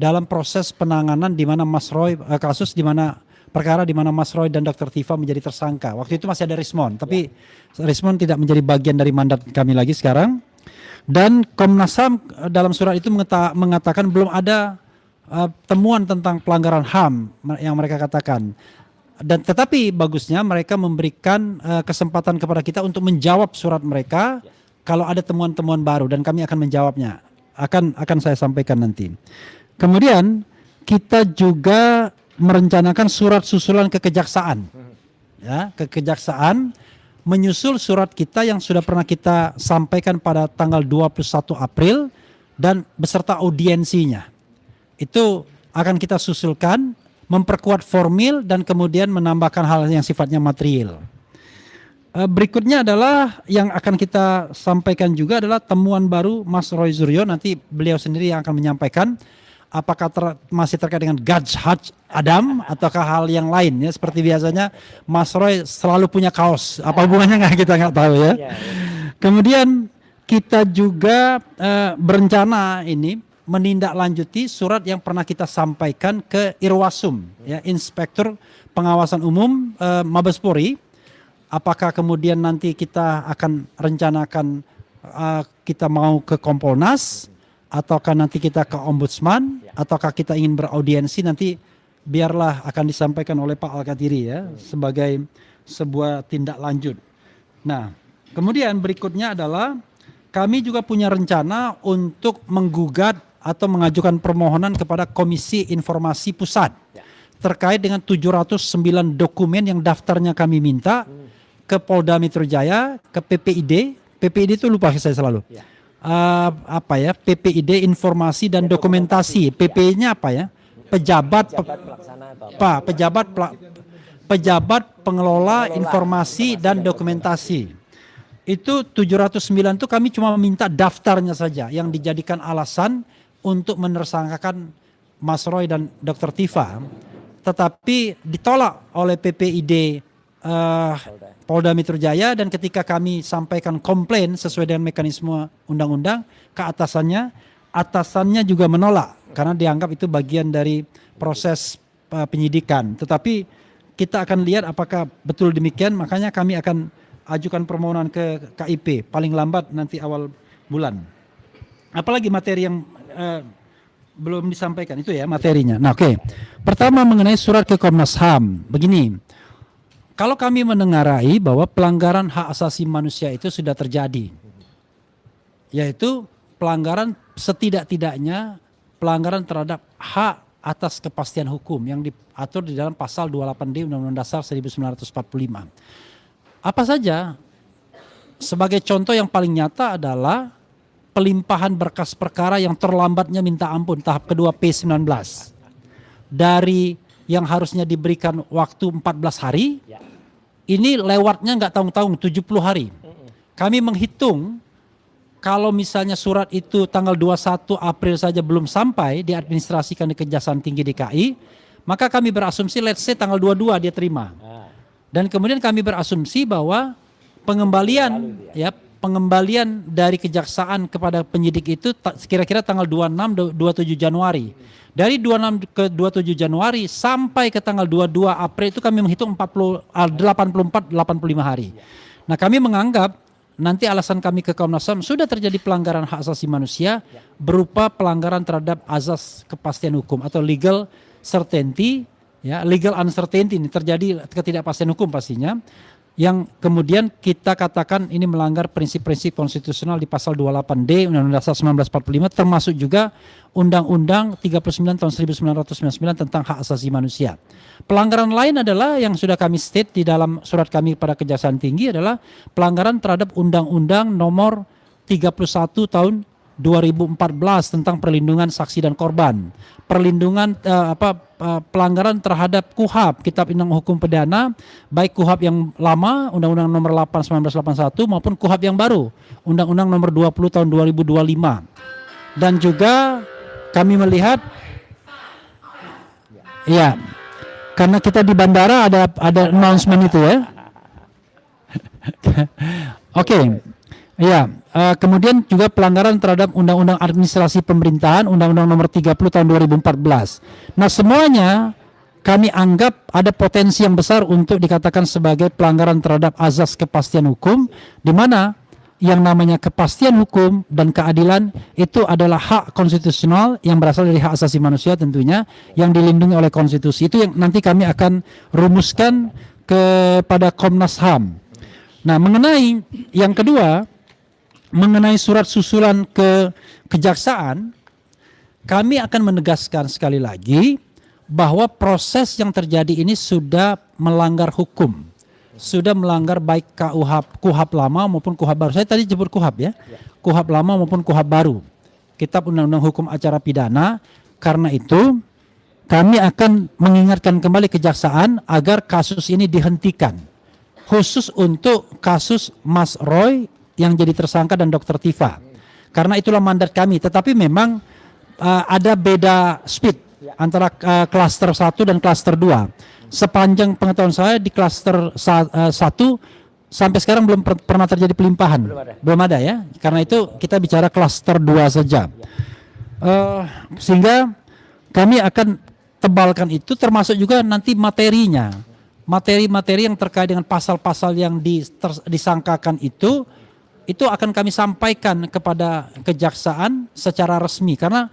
dalam proses penanganan di mana Mas Roy, kasus di mana perkara di mana Mas Roy dan Dr. Tifa menjadi tersangka. Waktu itu masih ada Rismon, tapi Rismon tidak menjadi bagian dari mandat kami lagi sekarang. Dan Komnas HAM dalam surat itu mengatakan belum ada temuan tentang pelanggaran HAM yang mereka katakan. Dan tetapi bagusnya mereka memberikan kesempatan kepada kita untuk menjawab surat mereka kalau ada temuan-temuan baru, dan kami akan menjawabnya. Akan saya sampaikan nanti. Kemudian kita juga merencanakan surat susulan ke kejaksaan. ya ke kejaksaan menyusul surat kita yang sudah pernah kita sampaikan pada tanggal 21 April dan beserta audiensinya. Itu akan kita susulkan, memperkuat formil dan kemudian menambahkan hal yang sifatnya material. Berikutnya adalah yang akan kita sampaikan juga adalah temuan baru Mas Roy Suryo, nanti beliau sendiri yang akan menyampaikan apakah masih terkait dengan God's Hajj Adam ataukah hal yang lain ya, seperti biasanya Mas Roy selalu punya kaos, apa hubungannya kita nggak tahu ya. Kemudian kita juga berencana ini menindaklanjuti surat yang pernah kita sampaikan ke Irwasum ya, Inspektur Pengawasan Umum Mabes Polri. Apakah kemudian nanti kita akan rencanakan kita mau ke Kompolnas, ataukah nanti kita ke Ombudsman, ataukah kita ingin beraudiensi, nanti biarlah akan disampaikan oleh Pak Al-Qadiri ya sebagai sebuah tindak lanjut. Nah, kemudian berikutnya adalah kami juga punya rencana untuk menggugat atau mengajukan permohonan kepada Komisi Informasi Pusat terkait dengan 709 dokumen yang daftarnya kami minta ke Polda Metro Jaya, ke PPID. PPID itu lupa saya selalu. PPID Informasi dan Dokumentasi. PP-nya apa ya? Pejabat Pengelola Informasi dan Dokumentasi. Itu 709 itu kami cuma minta daftarnya saja yang dijadikan alasan untuk menersangkakan Mas Roy dan Dr. Tifa. Tetapi ditolak oleh PPID Polda Metro Jaya, dan ketika kami sampaikan komplain sesuai dengan mekanisme undang-undang ke atasannya juga menolak karena dianggap itu bagian dari proses penyidikan. Tetapi kita akan lihat apakah betul demikian, makanya kami akan ajukan permohonan ke KIP paling lambat nanti awal bulan. Apalagi materi yang belum disampaikan itu ya materinya. Nah, oke. Pertama mengenai surat ke Komnas HAM. Begini. Kalau kami menengarai bahwa pelanggaran hak asasi manusia itu sudah terjadi, yaitu pelanggaran setidak-tidaknya pelanggaran terhadap hak atas kepastian hukum yang diatur di dalam pasal 28D Undang-Undang Dasar 1945. Apa saja? Sebagai contoh yang paling nyata adalah pelimpahan berkas perkara yang terlambatnya minta ampun tahap kedua P19. Dari yang harusnya diberikan waktu 14 hari, ini lewatnya nggak tanggung-tanggung 70 hari. Kami menghitung kalau misalnya surat itu tanggal 21 April saja belum sampai diadministrasikan di Kejaksaan Tinggi DKI, maka kami berasumsi let's say tanggal 22 dia terima. Dan kemudian kami berasumsi bahwa pengembalian dari kejaksaan kepada penyidik itu kira-kira tanggal 26-27 Januari. Dari 26 ke 27 Januari sampai ke tanggal 22 April itu kami menghitung 84-85 hari. Nah, kami menganggap nanti alasan kami ke Komnas HAM sudah terjadi pelanggaran hak asasi manusia berupa pelanggaran terhadap azas kepastian hukum atau legal certainty, ya, legal uncertainty, ini terjadi ketidakpastian hukum pastinya, yang kemudian kita katakan ini melanggar prinsip-prinsip konstitusional di pasal 28D Undang-Undang Dasar 1945, termasuk juga Undang-Undang 39 tahun 1999 tentang hak asasi manusia. Pelanggaran lain adalah yang sudah kami state di dalam surat kami pada Kejaksaan Tinggi adalah pelanggaran terhadap Undang-Undang nomor 31 tahun 2014 tentang perlindungan saksi dan korban. Perlindungan pelanggaran terhadap KUHP, Kitab Undang Hukum Pidana, baik KUHP yang lama Undang-Undang nomor 8 1981 maupun KUHP yang baru Undang-Undang nomor 20 tahun 2025. Dan juga kami melihat ya, karena kita di bandara ada announcement itu ya. Oke. Ya, kemudian juga pelanggaran terhadap Undang-Undang Administrasi Pemerintahan, Undang-Undang nomor 30 tahun 2014. Nah, semuanya kami anggap ada potensi yang besar untuk dikatakan sebagai pelanggaran terhadap azas kepastian hukum, di mana yang namanya kepastian hukum dan keadilan itu adalah hak konstitusional yang berasal dari hak asasi manusia tentunya, yang dilindungi oleh konstitusi. Itu yang nanti kami akan rumuskan kepada Komnas HAM. Nah, mengenai yang kedua, mengenai surat susulan ke kejaksaan, kami akan menegaskan sekali lagi bahwa proses yang terjadi ini sudah melanggar hukum. sudah melanggar baik KUHP lama maupun KUHP baru. Saya tadi sebut KUHP ya. KUHP lama maupun KUHP baru. Kitab Undang-Undang Hukum Acara Pidana. Karena itu kami akan mengingatkan kembali kejaksaan agar kasus ini dihentikan. Khusus untuk kasus Mas Roy yang jadi tersangka dan Dr. Tifa. Karena itulah mandat kami. Tetapi memang ada beda speed antara klaster 1 dan klaster 2. Sepanjang pengetahuan saya di klaster 1 sampai sekarang belum pernah terjadi pelimpahan. Belum ada ya. Karena itu kita bicara klaster 2 saja. Sehingga kami akan tebalkan itu, termasuk juga nanti materinya. Materi-materi yang terkait dengan pasal-pasal yang disangkakan itu akan kami sampaikan kepada kejaksaan secara resmi. Karena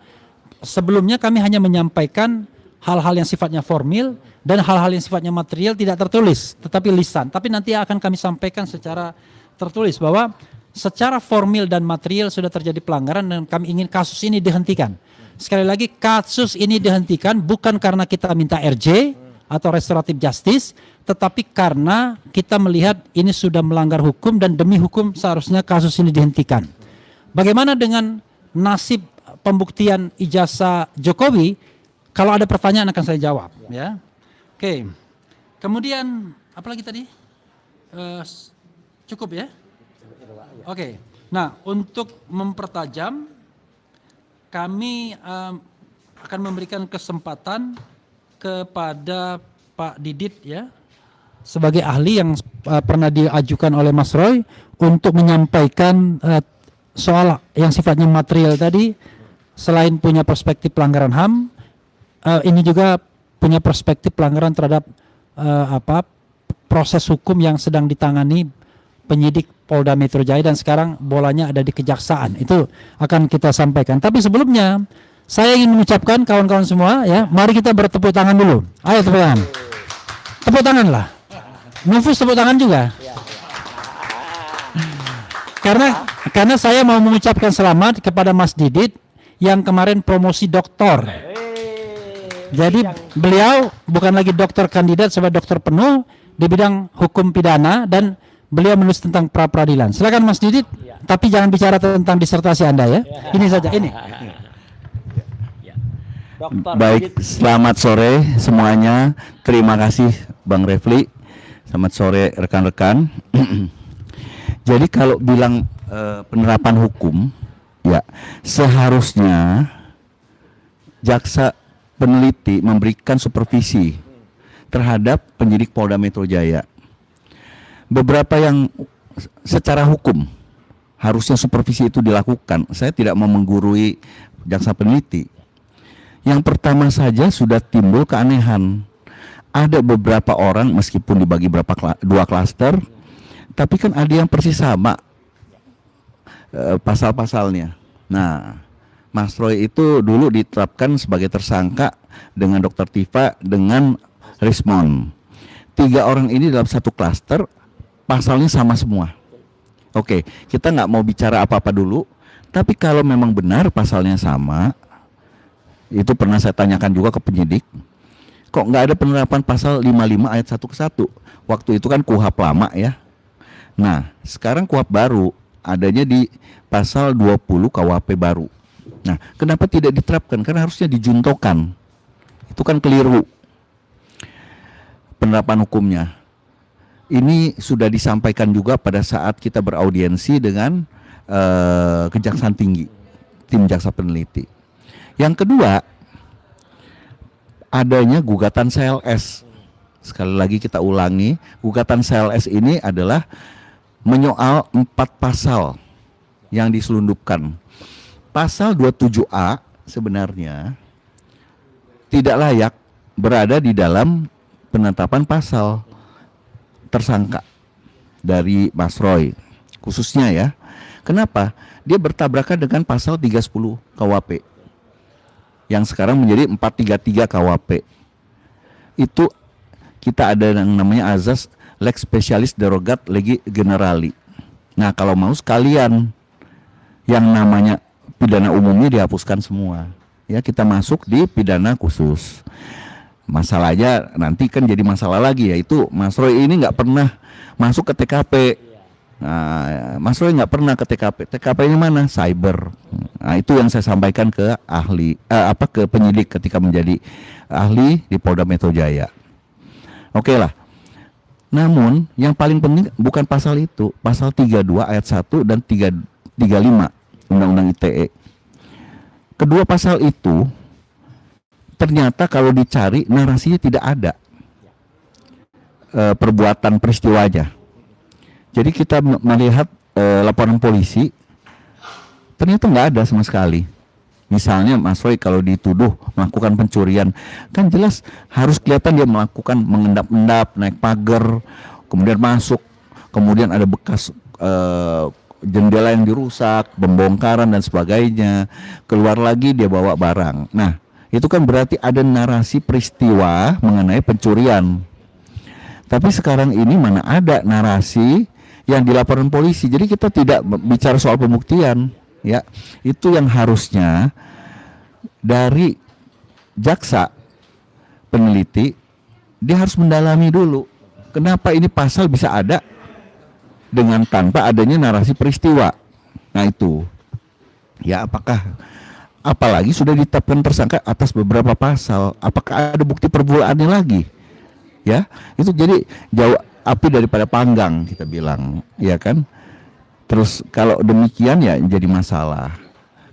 sebelumnya kami hanya menyampaikan hal-hal yang sifatnya formil dan hal-hal yang sifatnya material tidak tertulis, tetapi lisan. Tapi nanti akan kami sampaikan secara tertulis bahwa secara formil dan material sudah terjadi pelanggaran dan kami ingin kasus ini dihentikan. Sekali lagi, kasus ini dihentikan bukan karena kita minta RJ atau restoratif justice, tetapi karena kita melihat ini sudah melanggar hukum dan demi hukum seharusnya kasus ini dihentikan. Bagaimana dengan nasib pembuktian ijazah Jokowi? Kalau ada pertanyaan akan saya jawab. Ya, oke. Kemudian apa lagi tadi? Cukup ya? Oke. Nah, untuk mempertajam, kami akan memberikan kesempatan kepada Pak Didit ya, sebagai ahli yang pernah diajukan oleh Mas Roy untuk menyampaikan soal yang sifatnya material tadi. Selain punya perspektif pelanggaran HAM, ini juga punya perspektif pelanggaran terhadap proses hukum yang sedang ditangani penyidik Polda Metro Jaya dan sekarang bolanya ada di kejaksaan. Itu akan kita sampaikan. Tapi sebelumnya saya ingin mengucapkan kawan-kawan semua ya, mari kita bertepuk tangan dulu. Ayo tepuk tangan. Tepuk tangan lah. Nufus tepuk tangan juga. Karena saya mau mengucapkan selamat kepada Mas Didit yang kemarin promosi doktor. Jadi beliau bukan lagi dokter kandidat sebagai dokter penuh di bidang hukum pidana dan beliau menulis tentang pra peradilan. Silakan Mas Didit, tapi jangan bicara tentang disertasi Anda ya. Ini saja ini. Baik, selamat sore semuanya. Terima kasih Bang Refli. Selamat sore rekan-rekan. Jadi kalau bilang penerapan hukum, ya seharusnya jaksa peneliti memberikan supervisi terhadap penyidik Polda Metro Jaya. Beberapa yang secara hukum harusnya supervisi itu dilakukan. Saya tidak mau menggurui jaksa peneliti. Yang pertama saja sudah timbul keanehan. Ada beberapa orang meskipun dibagi dua klaster, tapi kan ada yang persis sama pasal-pasalnya. Nah, Mas Roy itu dulu ditetapkan sebagai tersangka dengan Dr. Tifa dengan Rismond. 3 orang ini dalam satu klaster, pasalnya sama semua. Oke, kita nggak mau bicara apa-apa dulu, tapi kalau memang benar pasalnya sama, itu pernah saya tanyakan juga ke penyidik, kok nggak ada penerapan pasal 55 ayat 1 ke 1? Waktu itu kan KUHP lama ya. Nah, sekarang KUHP baru, adanya di pasal 20 KUHP baru. Nah, kenapa tidak diterapkan? Karena harusnya dijuntokan. Itu kan keliru penerapan hukumnya. Ini sudah disampaikan juga pada saat kita beraudiensi dengan Kejaksaan Tinggi, tim jaksa peneliti. Yang kedua, adanya gugatan CLS. Sekali lagi kita ulangi, gugatan CLS ini adalah menyoal 4 pasal yang diselundupkan. Pasal 27A sebenarnya tidak layak berada di dalam penetapan pasal tersangka dari Mas Roy khususnya ya. Kenapa? Dia bertabrakan dengan pasal 310 KUHP yang sekarang menjadi 433 KUHP. Itu kita ada yang namanya azas lex specialis derogat legi generali. Nah, kalau mau sekalian yang namanya pidana umumnya dihapuskan semua. Ya, kita masuk di pidana khusus. Masalahnya nanti kan jadi masalah lagi, yaitu Mas Roy ini nggak pernah masuk ke TKP. Nah, Mas Roy nggak pernah ke TKP. TKP-nya mana? Cyber. Nah, itu yang saya sampaikan ke ahli, ke penyidik ketika menjadi ahli di Polda Metro Jaya. Oke lah. Namun yang paling penting bukan pasal itu, pasal 32 ayat 1 dan 335 Undang-Undang ITE. Kedua pasal itu ternyata kalau dicari narasinya tidak ada perbuatan peristiwanya. Jadi kita melihat laporan polisi, ternyata nggak ada sama sekali. Misalnya Mas Roy kalau dituduh melakukan pencurian, kan jelas harus kelihatan dia melakukan mengendap-endap, naik pagar, kemudian masuk, kemudian ada bekas jendela yang dirusak, pembongkaran dan sebagainya, keluar lagi dia bawa barang. Nah, itu kan berarti ada narasi peristiwa mengenai pencurian. Tapi sekarang ini mana ada narasi yang dilaporkan polisi. Jadi kita tidak bicara soal pembuktian, ya. Itu yang harusnya dari jaksa peneliti, dia harus mendalami dulu kenapa ini pasal bisa ada dengan tanpa adanya narasi peristiwa. Nah itu, ya apalagi sudah ditetapkan tersangka atas beberapa pasal, apakah ada bukti permulaannya lagi? Ya, itu jadi jauh api daripada panggang kita bilang, ya kan? Terus kalau demikian ya jadi masalah.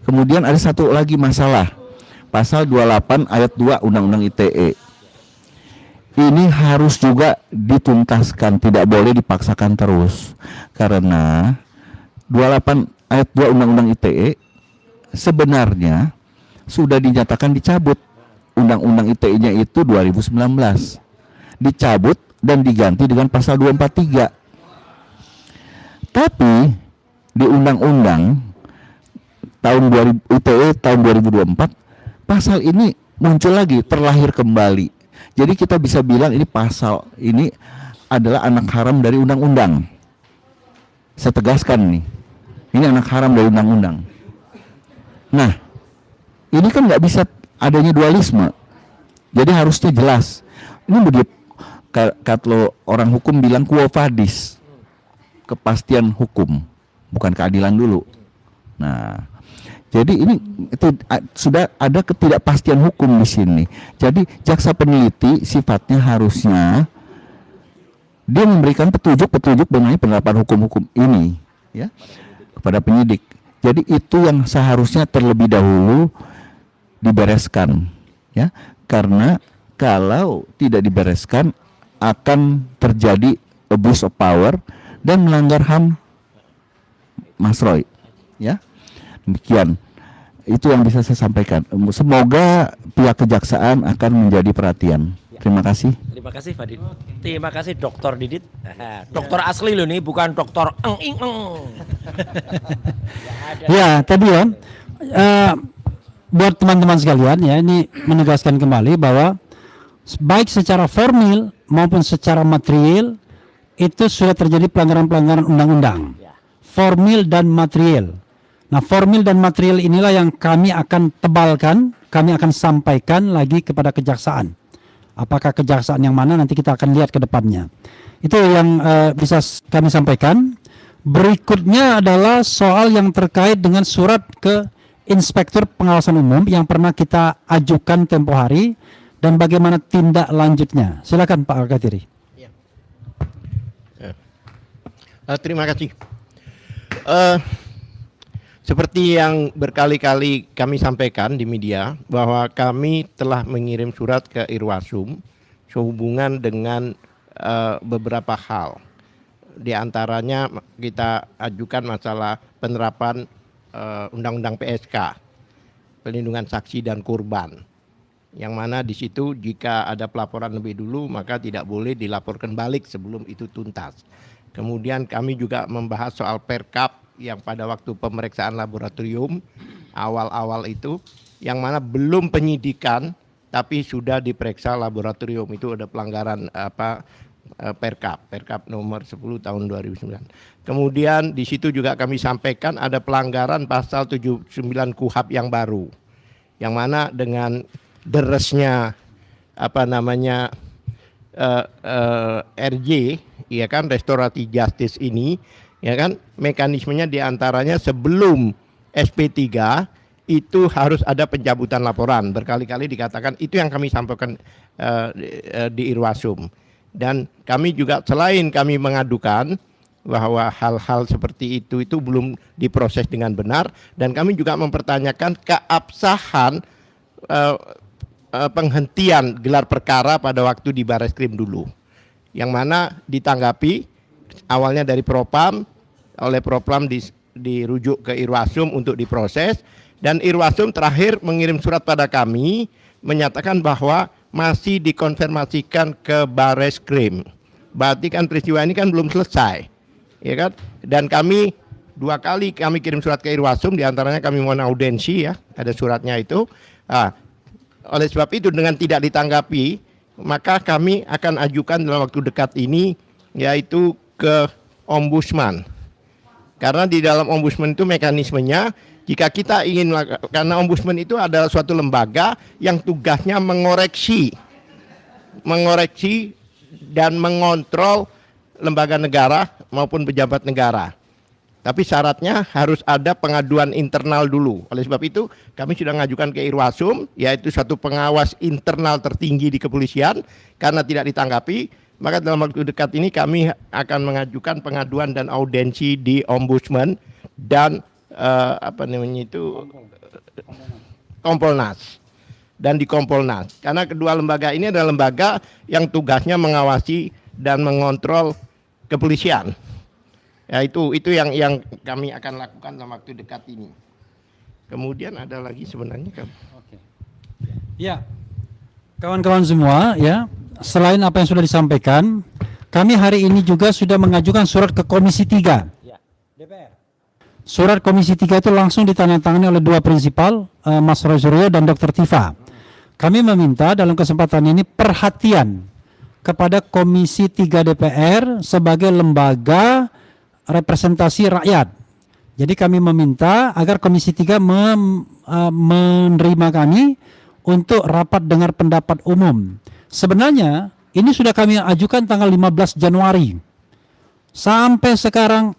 Kemudian ada satu lagi masalah, pasal 28 ayat 2 Undang-Undang ITE. Ini harus juga dituntaskan, tidak boleh dipaksakan terus. Karena 28 ayat 2 Undang-Undang ITE sebenarnya sudah dinyatakan dicabut. Undang-Undang ITE-nya itu 2019. Dicabut dan diganti dengan pasal 243. Tapi di undang-undang ITE tahun 2024 pasal ini muncul lagi, terlahir kembali. Jadi kita bisa bilang ini pasal ini adalah anak haram dari undang-undang. Saya tegaskan nih, ini anak haram dari undang-undang. Nah, ini kan nggak bisa adanya dualisme. Jadi harusnya jelas. Ini begitu. Kalau orang hukum bilang quo vadis, kepastian hukum, bukan keadilan dulu. Nah, jadi ini itu sudah ada ketidakpastian hukum di sini. Jadi jaksa peneliti sifatnya harusnya dia memberikan petunjuk-petunjuk mengenai penerapan hukum-hukum ini, ya, kepada penyidik. Jadi itu yang seharusnya terlebih dahulu dibereskan, ya, karena kalau tidak dibereskan akan terjadi abuse of power dan melanggar HAM, Mas Roy, ya. Demikian, itu yang bisa saya sampaikan. Semoga pihak kejaksaan akan menjadi perhatian. Terima kasih. Terima kasih Fadil. Terima kasih Dr. Didit. Dokter asli loh nih, bukan dokter eng. Ya, tadi ya, buat teman-teman sekalian ya, ini menegaskan kembali bahwa baik secara formil maupun secara material itu sudah terjadi pelanggaran-pelanggaran undang-undang. Formil dan material. Nah, formil dan material inilah yang kami akan tebalkan, kami akan sampaikan lagi kepada kejaksaan. Apakah kejaksaan yang mana nanti kita akan lihat ke depannya. Itu yang bisa kami sampaikan. Berikutnya adalah soal yang terkait dengan surat ke Inspektur Pengawasan Umum yang pernah kita ajukan tempo hari dan bagaimana tindak lanjutnya. Silakan Pak Al-Kathiri. Terima kasih. Seperti yang berkali-kali kami sampaikan di media bahwa kami telah mengirim surat ke Irwasum sehubungan dengan beberapa hal. Di antaranya kita ajukan masalah penerapan Undang-Undang PSK, Pelindungan Saksi dan Korban. Yang mana di situ jika ada pelaporan lebih dulu maka tidak boleh dilaporkan balik sebelum itu tuntas. Kemudian kami juga membahas soal perkap yang pada waktu pemeriksaan laboratorium awal-awal itu yang mana belum penyidikan tapi sudah diperiksa laboratorium, itu ada pelanggaran perkap nomor 10 tahun 2009. Kemudian di situ juga kami sampaikan ada pelanggaran pasal 79 KUHP yang baru, yang mana dengan deresnya apa namanya RJ, ya kan, restoratif justice ini, ya kan, mekanismenya diantaranya sebelum SP3 itu harus ada pencabutan laporan. Berkali-kali dikatakan, itu yang kami sampaikan di Irwasum. Dan kami juga selain kami mengadukan bahwa hal-hal seperti itu belum diproses dengan benar, dan kami juga mempertanyakan keabsahan penghentian gelar perkara pada waktu di Barreskrim dulu, yang mana ditanggapi awalnya dari Propam, oleh Propam dirujuk ke Irwasum untuk diproses, dan Irwasum terakhir mengirim surat pada kami menyatakan bahwa masih dikonfirmasikan ke Barreskrim. Berarti kan peristiwa ini kan belum selesai, ya kan? Dan kami 2 kali kami kirim surat ke Irwasum, diantaranya kami mohon audensi, ya, ada suratnya itu. Oleh sebab itu dengan tidak ditanggapi, maka kami akan ajukan dalam waktu dekat ini, yaitu ke Ombudsman. Karena di dalam Ombudsman itu mekanismenya, jika kita ingin, karena Ombudsman itu adalah suatu lembaga yang tugasnya mengoreksi dan mengontrol lembaga negara maupun pejabat negara. Tapi syaratnya harus ada pengaduan internal dulu. Oleh sebab itu kami sudah mengajukan ke Irwasum, yaitu suatu pengawas internal tertinggi di kepolisian. Karena tidak ditanggapi, maka dalam waktu dekat ini kami akan mengajukan pengaduan dan audensi di Ombudsman dan Kompolnas, dan di Kompolnas. Karena kedua lembaga ini adalah lembaga yang tugasnya mengawasi dan mengontrol kepolisian. Ya, itu yang kami akan lakukan dalam waktu dekat ini. Kemudian ada lagi sebenarnya kan. Ya, kawan-kawan semua, ya, selain apa yang sudah disampaikan, kami hari ini juga sudah mengajukan surat ke Komisi 3. DPR. Surat Komisi 3 itu langsung ditandatangani oleh 2 prinsipal, Mas Roy Suryo dan Dr. Tifa. Kami meminta dalam kesempatan ini perhatian kepada Komisi 3 DPR sebagai lembaga representasi rakyat. Jadi kami meminta agar Komisi 3 menerima kami untuk rapat dengar pendapat umum. Sebenarnya ini sudah kami ajukan tanggal 15 Januari. Sampai sekarang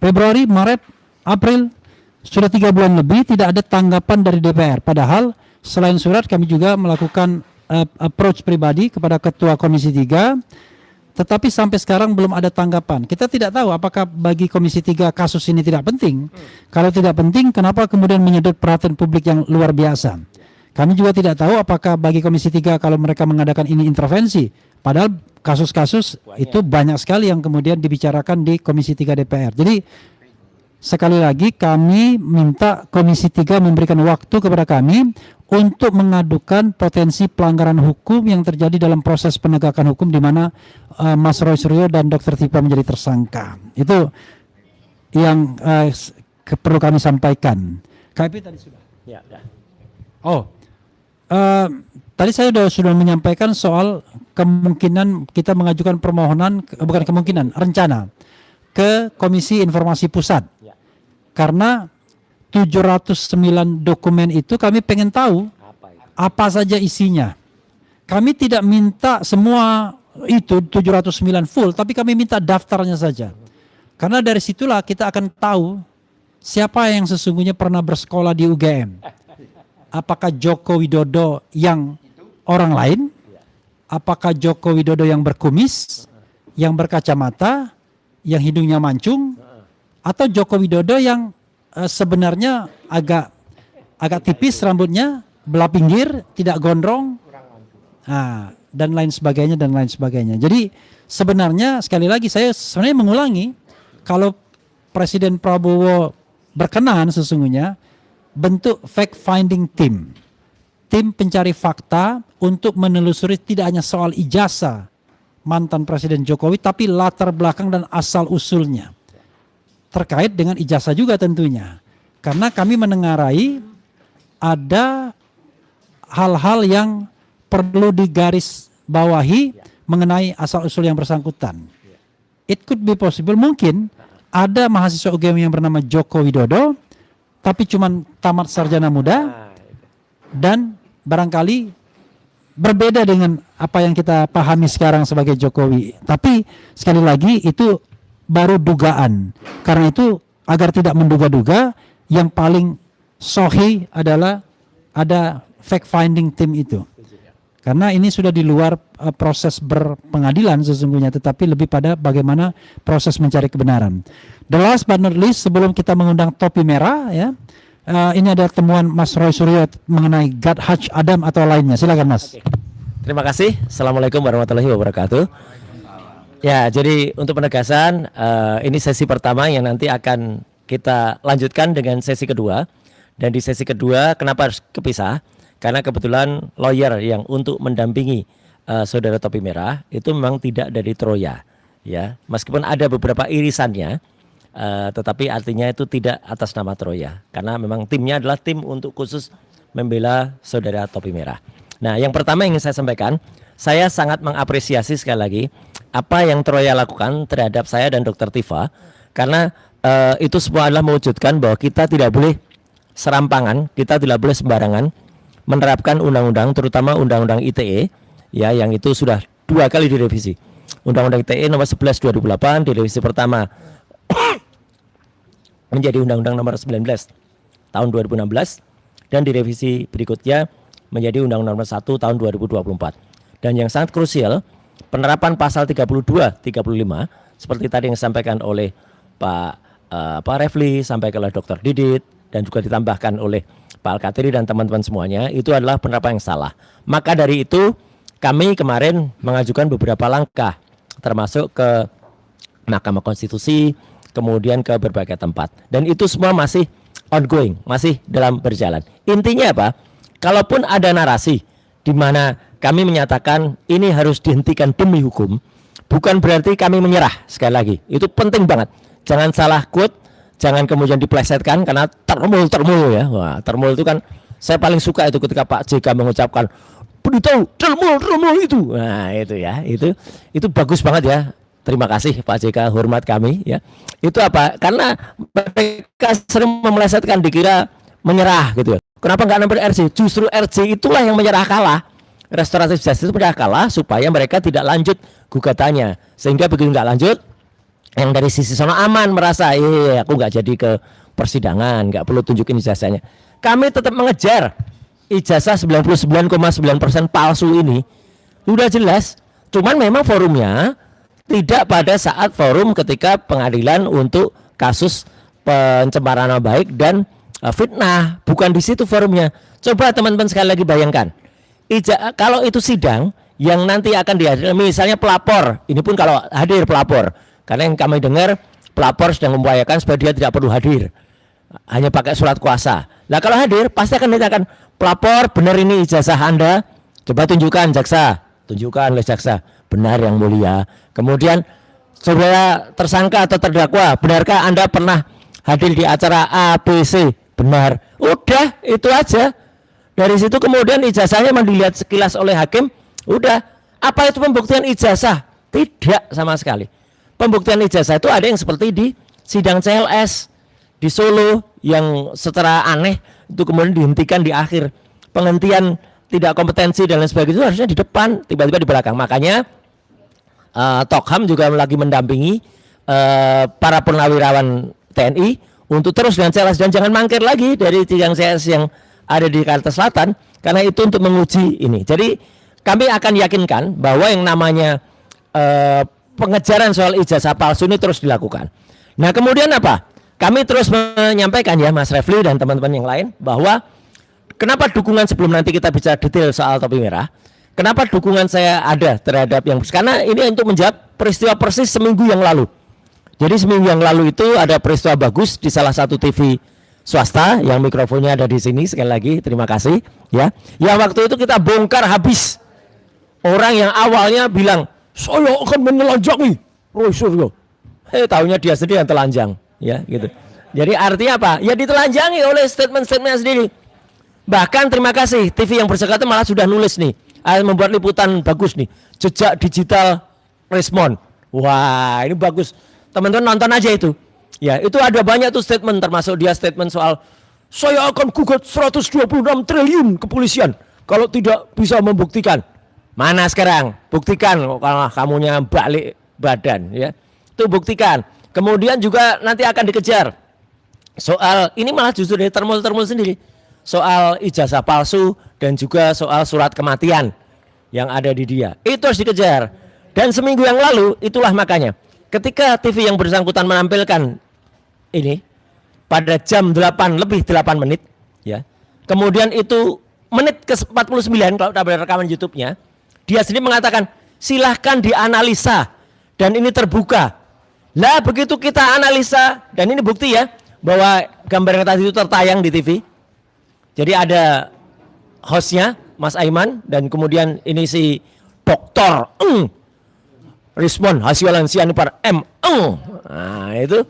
Februari, Maret, April, sudah 3 bulan lebih tidak ada tanggapan dari DPR. Padahal selain surat kami juga melakukan approach pribadi kepada Ketua Komisi 3, tetapi sampai sekarang belum ada tanggapan. Kita tidak tahu apakah bagi Komisi 3 kasus ini tidak penting. Kalau tidak penting, kenapa kemudian menyedot perhatian publik yang luar biasa? Kami juga tidak tahu apakah bagi Komisi 3 kalau mereka mengadakan ini intervensi. Padahal kasus-kasus itu banyak sekali yang kemudian dibicarakan di Komisi 3 DPR. Jadi sekali lagi kami minta Komisi 3 memberikan waktu kepada kami untuk mengadukan potensi pelanggaran hukum yang terjadi dalam proses penegakan hukum di mana Mas Roy Suryo dan Dr. Tifa menjadi tersangka. Itu yang perlu kami sampaikan. KIP tadi sudah. Ya, ya. Oh, tadi saya sudah menyampaikan soal kemungkinan kita mengajukan permohonan, bukan kemungkinan, rencana ke Komisi Informasi Pusat. Karena 709 dokumen itu kami pengen tahu apa saja isinya. Kami tidak minta semua itu 709 full, tapi kami minta daftarnya saja. Karena dari situlah kita akan tahu siapa yang sesungguhnya pernah bersekolah di UGM. Apakah Joko Widodo yang orang lain? Apakah Joko Widodo yang berkumis, yang berkacamata, yang hidungnya mancung? Atau Joko Widodo yang sebenarnya agak tipis rambutnya, belah pinggir, tidak gondrong, dan lain sebagainya dan lain sebagainya. Jadi sebenarnya sekali lagi saya sebenarnya mengulangi, kalau Presiden Prabowo berkenan sesungguhnya bentuk fact finding team pencari fakta untuk menelusuri tidak hanya soal ijazah mantan Presiden Jokowi, tapi latar belakang dan asal usulnya. Terkait dengan ijazah juga tentunya. Karena kami menengarai ada hal-hal yang perlu digaris bawahi mengenai asal-usul yang bersangkutan. It could be possible, mungkin ada mahasiswa UGM yang bernama Joko Widodo, tapi cuma tamat sarjana muda, dan barangkali berbeda dengan apa yang kita pahami sekarang sebagai Jokowi. Tapi sekali lagi itu baru dugaan. Karena itu agar tidak menduga-duga, yang paling sahih adalah ada fact finding team itu. Karena ini sudah di luar proses berpengadilan sesungguhnya, tetapi lebih pada bagaimana proses mencari kebenaran. The last but not least, sebelum kita mengundang topi merah, ya, ini ada temuan Mas Roy Suryo mengenai God Haj Adam atau lainnya. Silakan Mas. Terima kasih. Assalamualaikum warahmatullahi wabarakatuh. Ya, jadi untuk penegasan, ini sesi pertama yang nanti akan kita lanjutkan dengan sesi kedua. Dan di sesi kedua, kenapa harus kepisah? Karena kebetulan lawyer yang untuk mendampingi saudara topi merah itu memang tidak dari Troya, ya. Meskipun ada beberapa irisannya, tetapi artinya itu tidak atas nama Troya. Karena memang timnya adalah tim untuk khusus membela saudara topi merah. Nah, yang pertama yang ingin saya sampaikan, saya sangat mengapresiasi sekali lagi apa yang Troya lakukan terhadap saya dan Dr. Tifa, karena itu semua adalah mewujudkan bahwa kita tidak boleh serampangan, kita tidak boleh sembarangan menerapkan undang-undang, terutama undang-undang ITE, ya, yang itu sudah 2 kali direvisi. Undang-undang ITE nomor 11 2008 direvisi pertama menjadi undang-undang nomor 19 tahun 2016 dan direvisi berikutnya menjadi undang-undang nomor 1 tahun 2024. Dan yang sangat krusial, penerapan pasal 32, 35 seperti tadi yang disampaikan oleh Pak Refli, sampaikan oleh Dr. Didit, dan juga ditambahkan oleh Pak Al-Katiri dan teman-teman semuanya, itu adalah penerapan yang salah. Maka dari itu kami kemarin mengajukan beberapa langkah, termasuk ke Mahkamah Konstitusi, kemudian ke berbagai tempat. Dan itu semua masih ongoing, masih dalam berjalan. Intinya apa? Kalaupun ada narasi di mana kami menyatakan ini harus dihentikan demi hukum, bukan berarti kami menyerah. Sekali lagi, itu penting banget. Jangan salah quote, jangan kemudian diplesetkan karena termul ya. Wah, termul itu kan saya paling suka itu ketika Pak JK mengucapkan beritahu termul itu. Nah, itu ya, itu bagus banget ya. Terima kasih Pak JK, hormat kami ya. Itu apa? Karena mereka sering memelesetkan, dikira menyerah gitu ya. Kenapa nggak nempel RJ? Justru RJ itulah yang menyerah kalah. Restoratif justice itu menyerah kalah supaya mereka tidak lanjut gugatannya. Sehingga begitu nggak lanjut, yang dari sisi sono aman merasa, aku nggak jadi ke persidangan, nggak perlu tunjukin ijazahnya. Kami tetap mengejar ijazah 99,9% palsu ini. Sudah jelas, cuman memang forumnya tidak pada saat forum ketika pengadilan untuk kasus pencemaran nama baik dan fitnah, bukan di situ forumnya. Coba teman-teman sekali lagi bayangkan, kalau itu sidang yang nanti akan dihadiri, misalnya pelapor, ini pun kalau hadir pelapor, karena yang kami dengar pelapor sedang membayangkan supaya dia tidak perlu hadir, hanya pakai surat kuasa. Nah kalau hadir pasti akan ditanyakan, pelapor benar ini ijazah Anda, coba tunjukkan jaksa, tunjukkan oleh jaksa, benar yang mulia. Kemudian saudara tersangka atau terdakwa, benarkah Anda pernah hadir di acara ABC? Benar. Udah, itu aja. Dari situ kemudian ijazahnya memang dilihat sekilas oleh hakim. Udah. Apa itu pembuktian ijazah? Tidak sama sekali. Pembuktian ijazah itu ada yang seperti di sidang CLS di Solo yang secara aneh itu kemudian dihentikan di akhir. Penghentian tidak kompetensi dan lain sebagainya itu harusnya di depan, tiba-tiba di belakang. Makanya Tokham juga lagi mendampingi para purnawirawan TNI untuk terus dengan CLS dan jangan mangkir lagi dari sidang CLS yang ada di Jakarta Selatan, karena itu untuk menguji ini. Jadi kami akan yakinkan bahwa yang namanya pengejaran soal ijazah palsu ini terus dilakukan. Nah kemudian apa? Kami terus menyampaikan ya Mas Refli dan teman-teman yang lain bahwa kenapa dukungan sebelum nanti kita bicara detail soal topi merah, kenapa dukungan saya ada terhadap yang, karena ini untuk menjawab peristiwa persis seminggu yang lalu. Jadi seminggu yang lalu itu ada peristiwa bagus di salah satu TV swasta yang mikrofonnya ada di sini, sekali lagi terima kasih ya. Ya waktu itu kita bongkar habis orang yang awalnya bilang saya akan menelanjangi Roy Suryo. Tahunya dia sendiri yang telanjang ya gitu. Jadi artinya apa? Ya ditelanjangi oleh statement-statementnya sendiri. Bahkan terima kasih TV yang bersangkutan malah sudah nulis nih, membuat liputan bagus nih, jejak digital respon. Wah ini bagus. Teman-teman nonton aja itu. Ya, itu ada banyak tuh statement, termasuk dia statement soal saya akan gugat 126 triliun kepolisian. kalau tidak bisa membuktikan. Mana sekarang? Buktikan kalau kamunya balik badan ya. Itu buktikan. Kemudian juga nanti akan dikejar. Soal ini malah justru dari termul sendiri. Soal ijazah palsu dan juga soal surat kematian yang ada di dia. Itu harus dikejar. Dan seminggu yang lalu itulah makanya ketika TV yang bersangkutan menampilkan ini pada jam 8 lebih 8 menit ya. Kemudian itu menit ke 49 kalau ada rekaman YouTube-nya, dia sendiri mengatakan silahkan dianalisa dan ini terbuka. Lah begitu kita analisa dan ini bukti ya bahwa gambar yang tadi itu tertayang di TV. Jadi ada hostnya Mas Aiman dan kemudian ini si Dokter Rismon Hasyolan Sianipar M. Nah itu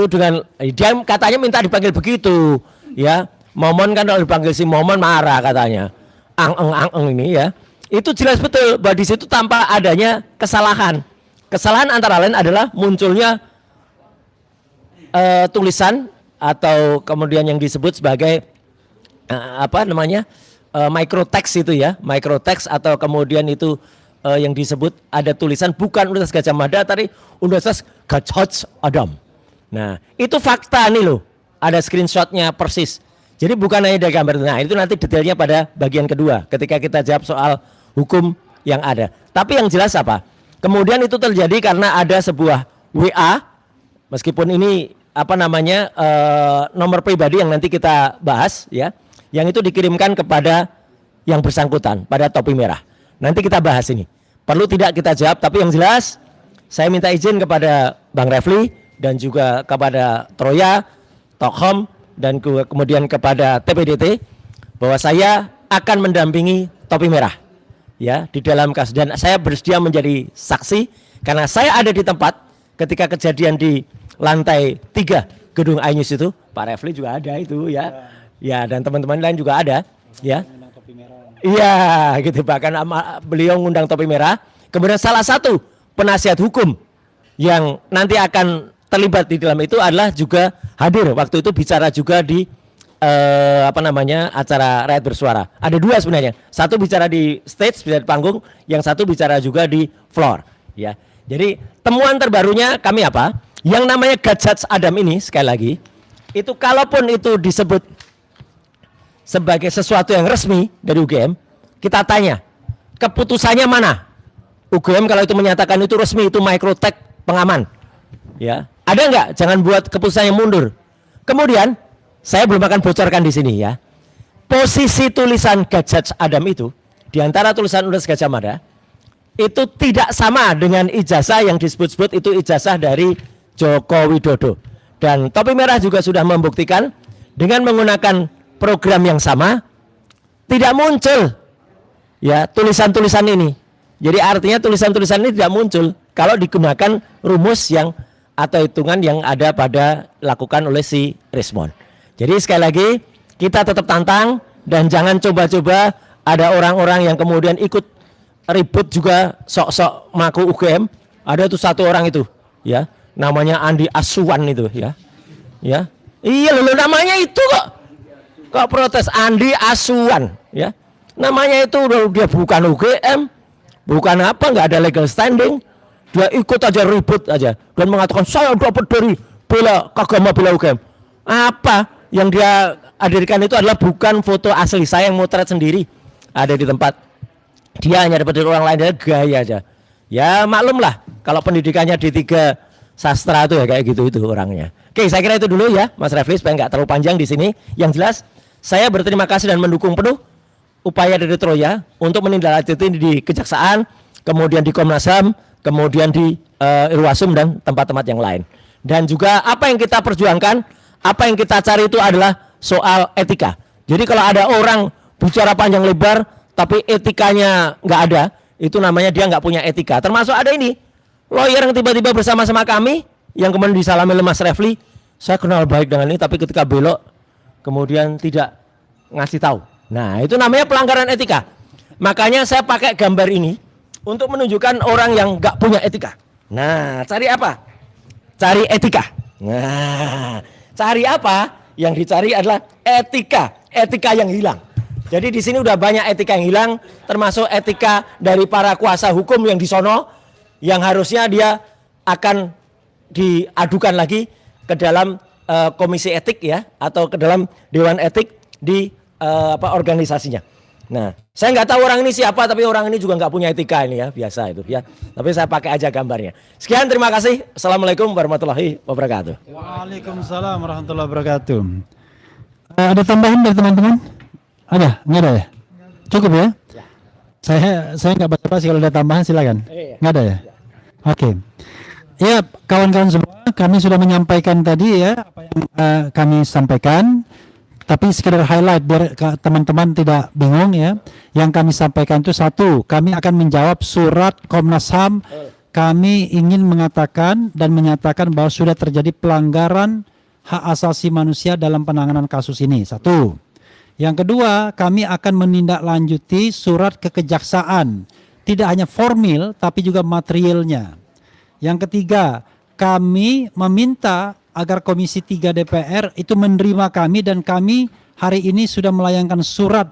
dengan dia katanya minta dipanggil begitu ya. Momon kan kalau dipanggil si Momon marah katanya. Ini ya. Itu jelas betul bahwa di situ tanpa adanya kesalahan. Kesalahan antara lain adalah munculnya tulisan atau kemudian yang disebut sebagai microtext itu ya, microtext atau kemudian itu yang disebut ada tulisan bukan Universitas Gadjah Mada tapi Universitas Gadjah Adam. Nah itu fakta nih loh, ada screenshotnya persis. Jadi bukan hanya dari gambar. Nah itu nanti detailnya pada bagian kedua ketika kita jawab soal hukum yang ada. Tapi yang jelas apa? Kemudian itu terjadi karena ada sebuah WA, meskipun ini nomor pribadi yang nanti kita bahas ya, yang itu dikirimkan kepada yang bersangkutan pada topi merah. Nanti kita bahas ini. Perlu tidak kita jawab, tapi yang jelas saya minta izin kepada Bang Refli dan juga kepada Troya, Tokhom dan kemudian kepada TPDT bahwa saya akan mendampingi topi merah ya di dalam kasus dan saya bersedia menjadi saksi karena saya ada di tempat ketika kejadian di lantai 3 gedung iNews itu. Pak Refli juga ada itu ya. Ya dan teman-teman lain juga ada ya. Iya gitu, bahkan beliau ngundang topi merah. Kemudian salah satu penasihat hukum yang nanti akan terlibat di dalam itu adalah juga hadir waktu itu bicara juga di acara Rakyat Bersuara. Ada dua sebenarnya. Satu bicara di stage, bicara di panggung, yang satu bicara juga di floor ya. Jadi temuan terbarunya kami apa? Yang namanya Gadjah Adam ini sekali lagi itu kalaupun itu disebut sebagai sesuatu yang resmi dari UGM, kita tanya keputusannya mana? UGM kalau itu menyatakan itu resmi, itu microtek pengaman ya. Ada nggak? Jangan buat keputusan yang mundur. Kemudian saya belum akan bocorkan di sini ya. Posisi tulisan Gadjah Adam itu di antara tulisan Universitas Gadjah Mada itu tidak sama dengan ijazah yang disebut-sebut itu ijazah dari Joko Widodo. Dan topi merah juga sudah membuktikan dengan menggunakan program yang sama tidak muncul ya tulisan-tulisan ini. Jadi artinya tulisan-tulisan ini tidak muncul kalau digunakan rumus yang atau hitungan yang ada pada lakukan oleh si Rismon. Jadi sekali lagi kita tetap tantang dan jangan coba-coba ada orang-orang yang kemudian ikut ribut juga sok-sok maku UGM. Ada tuh satu orang itu ya, namanya Andi Asuwan itu ya. Ya. Iya loh namanya itu kok protes Andi Asuwan ya. Namanya itu dia bukan UGM, bukan apa, nggak ada legal standing. Dia ikut aja ribut aja dan mengatakan saya dapat dari bela Kagama bela UGM. Apa yang dia hadirkan itu adalah bukan foto asli saya yang motret sendiri ada di tempat. Dia hanya dapat dari orang lain, dia gaya aja. Ya maklum lah kalau pendidikannya di 3 sastra itu ya kayak gitu itu orangnya. Oke, saya kira itu dulu ya Mas Refli supaya nggak terlalu panjang di sini. Yang jelas saya berterima kasih dan mendukung penuh upaya dari Troya untuk menindaklanjuti di Kejaksaan, kemudian di Komnas HAM, kemudian di Irwasum dan tempat-tempat yang lain. Dan juga apa yang kita perjuangkan, apa yang kita cari itu adalah soal etika. Jadi kalau ada orang bicara panjang lebar tapi etikanya nggak ada, itu namanya dia nggak punya etika. Termasuk ada ini lawyer yang tiba-tiba bersama-sama kami yang kemudian disalami oleh Mas Refli. Saya kenal baik dengan ini tapi ketika belok kemudian tidak ngasih tahu. Nah itu namanya pelanggaran etika. Makanya saya pakai gambar ini untuk menunjukkan orang yang nggak punya etika. Nah cari apa? Cari etika. Nah cari apa? Yang dicari adalah etika. Etika yang hilang. Jadi di sini udah banyak etika yang hilang, termasuk etika dari para kuasa hukum yang di sono, yang harusnya dia akan diadukan lagi ke dalam komisi etik ya, atau ke dalam dewan etik di organisasinya. Nah, saya nggak tahu orang ini siapa, tapi orang ini juga nggak punya etika ini ya, biasa itu ya. Tapi saya pakai aja gambarnya. Sekian, terima kasih. Assalamualaikum warahmatullahi wabarakatuh. Waalaikumsalam warahmatullahi wabarakatuh. Ada tambahan dari teman-teman? Ada? Nggak ada ya? Cukup ya? Saya nggak basa-basi, kalau ada tambahan silakan. Nggak ada ya? Oke. Ya, kawan-kawan semua, kami sudah menyampaikan tadi ya apa yang kami sampaikan. Tapi sekedar highlight biar teman-teman tidak bingung ya. Yang kami sampaikan itu satu, kami akan menjawab surat Komnas HAM. Kami ingin mengatakan dan menyatakan bahwa sudah terjadi pelanggaran hak asasi manusia dalam penanganan kasus ini. Satu. Yang kedua, kami akan menindaklanjuti surat ke kejaksaan. Tidak hanya formil, tapi juga materialnya. Yang ketiga, kami meminta agar Komisi 3 DPR itu menerima kami, dan kami hari ini sudah melayangkan surat.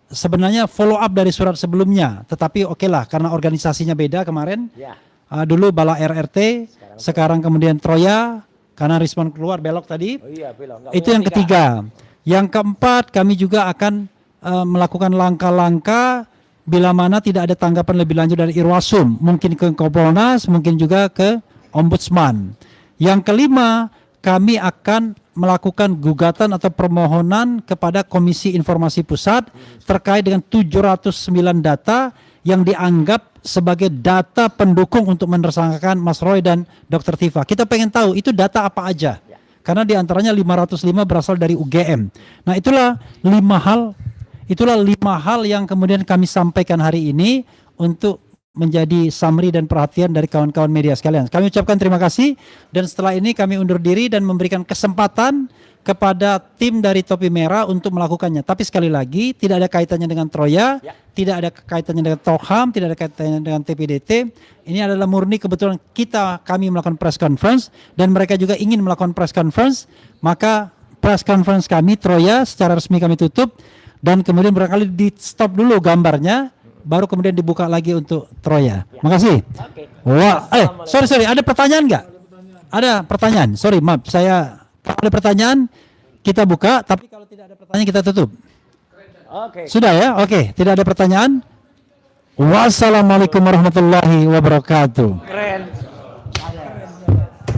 Sebenarnya follow up dari surat sebelumnya, tetapi oke lah karena organisasinya beda kemarin. Dulu Bala RRT, sekarang kemudian Troya, karena Risman keluar belok tadi. Itu yang ketiga. Yang keempat, kami juga akan melakukan langkah-langkah bila mana tidak ada tanggapan lebih lanjut dari Irwasum, mungkin ke Kompolnas, mungkin juga ke Ombudsman. Yang kelima, kami akan melakukan gugatan atau permohonan kepada Komisi Informasi Pusat terkait dengan 709 data yang dianggap sebagai data pendukung untuk menersangkakan Mas Roy dan Dr. Tifa. Kita pengen tahu itu data apa aja. Karena diantaranya 505 berasal dari UGM. Nah, itulah 5 hal yang kemudian kami sampaikan hari ini untuk menjadi summary dan perhatian dari kawan-kawan media sekalian. Kami ucapkan terima kasih, dan setelah ini kami undur diri dan memberikan kesempatan kepada tim dari Topi Merah untuk melakukannya. Tapi sekali lagi, tidak ada kaitannya dengan Troya, tidak ada kaitannya dengan Tokham, tidak ada kaitannya dengan TPDT. Ini adalah murni kebetulan kami melakukan press conference, dan mereka juga ingin melakukan press conference. Maka press conference kami Troya secara resmi kami tutup, dan kemudian barangkali di stop dulu gambarnya, baru kemudian dibuka lagi untuk Troya. Makasih. Wah, sorry, ada pertanyaan nggak? Ada pertanyaan. Sorry, maaf, kalau ada pertanyaan kita buka, tapi kalau tidak ada pertanyaan kita tutup. Sudah ya? Oke, tidak ada pertanyaan. Wassalamualaikum warahmatullahi wabarakatuh. Keren.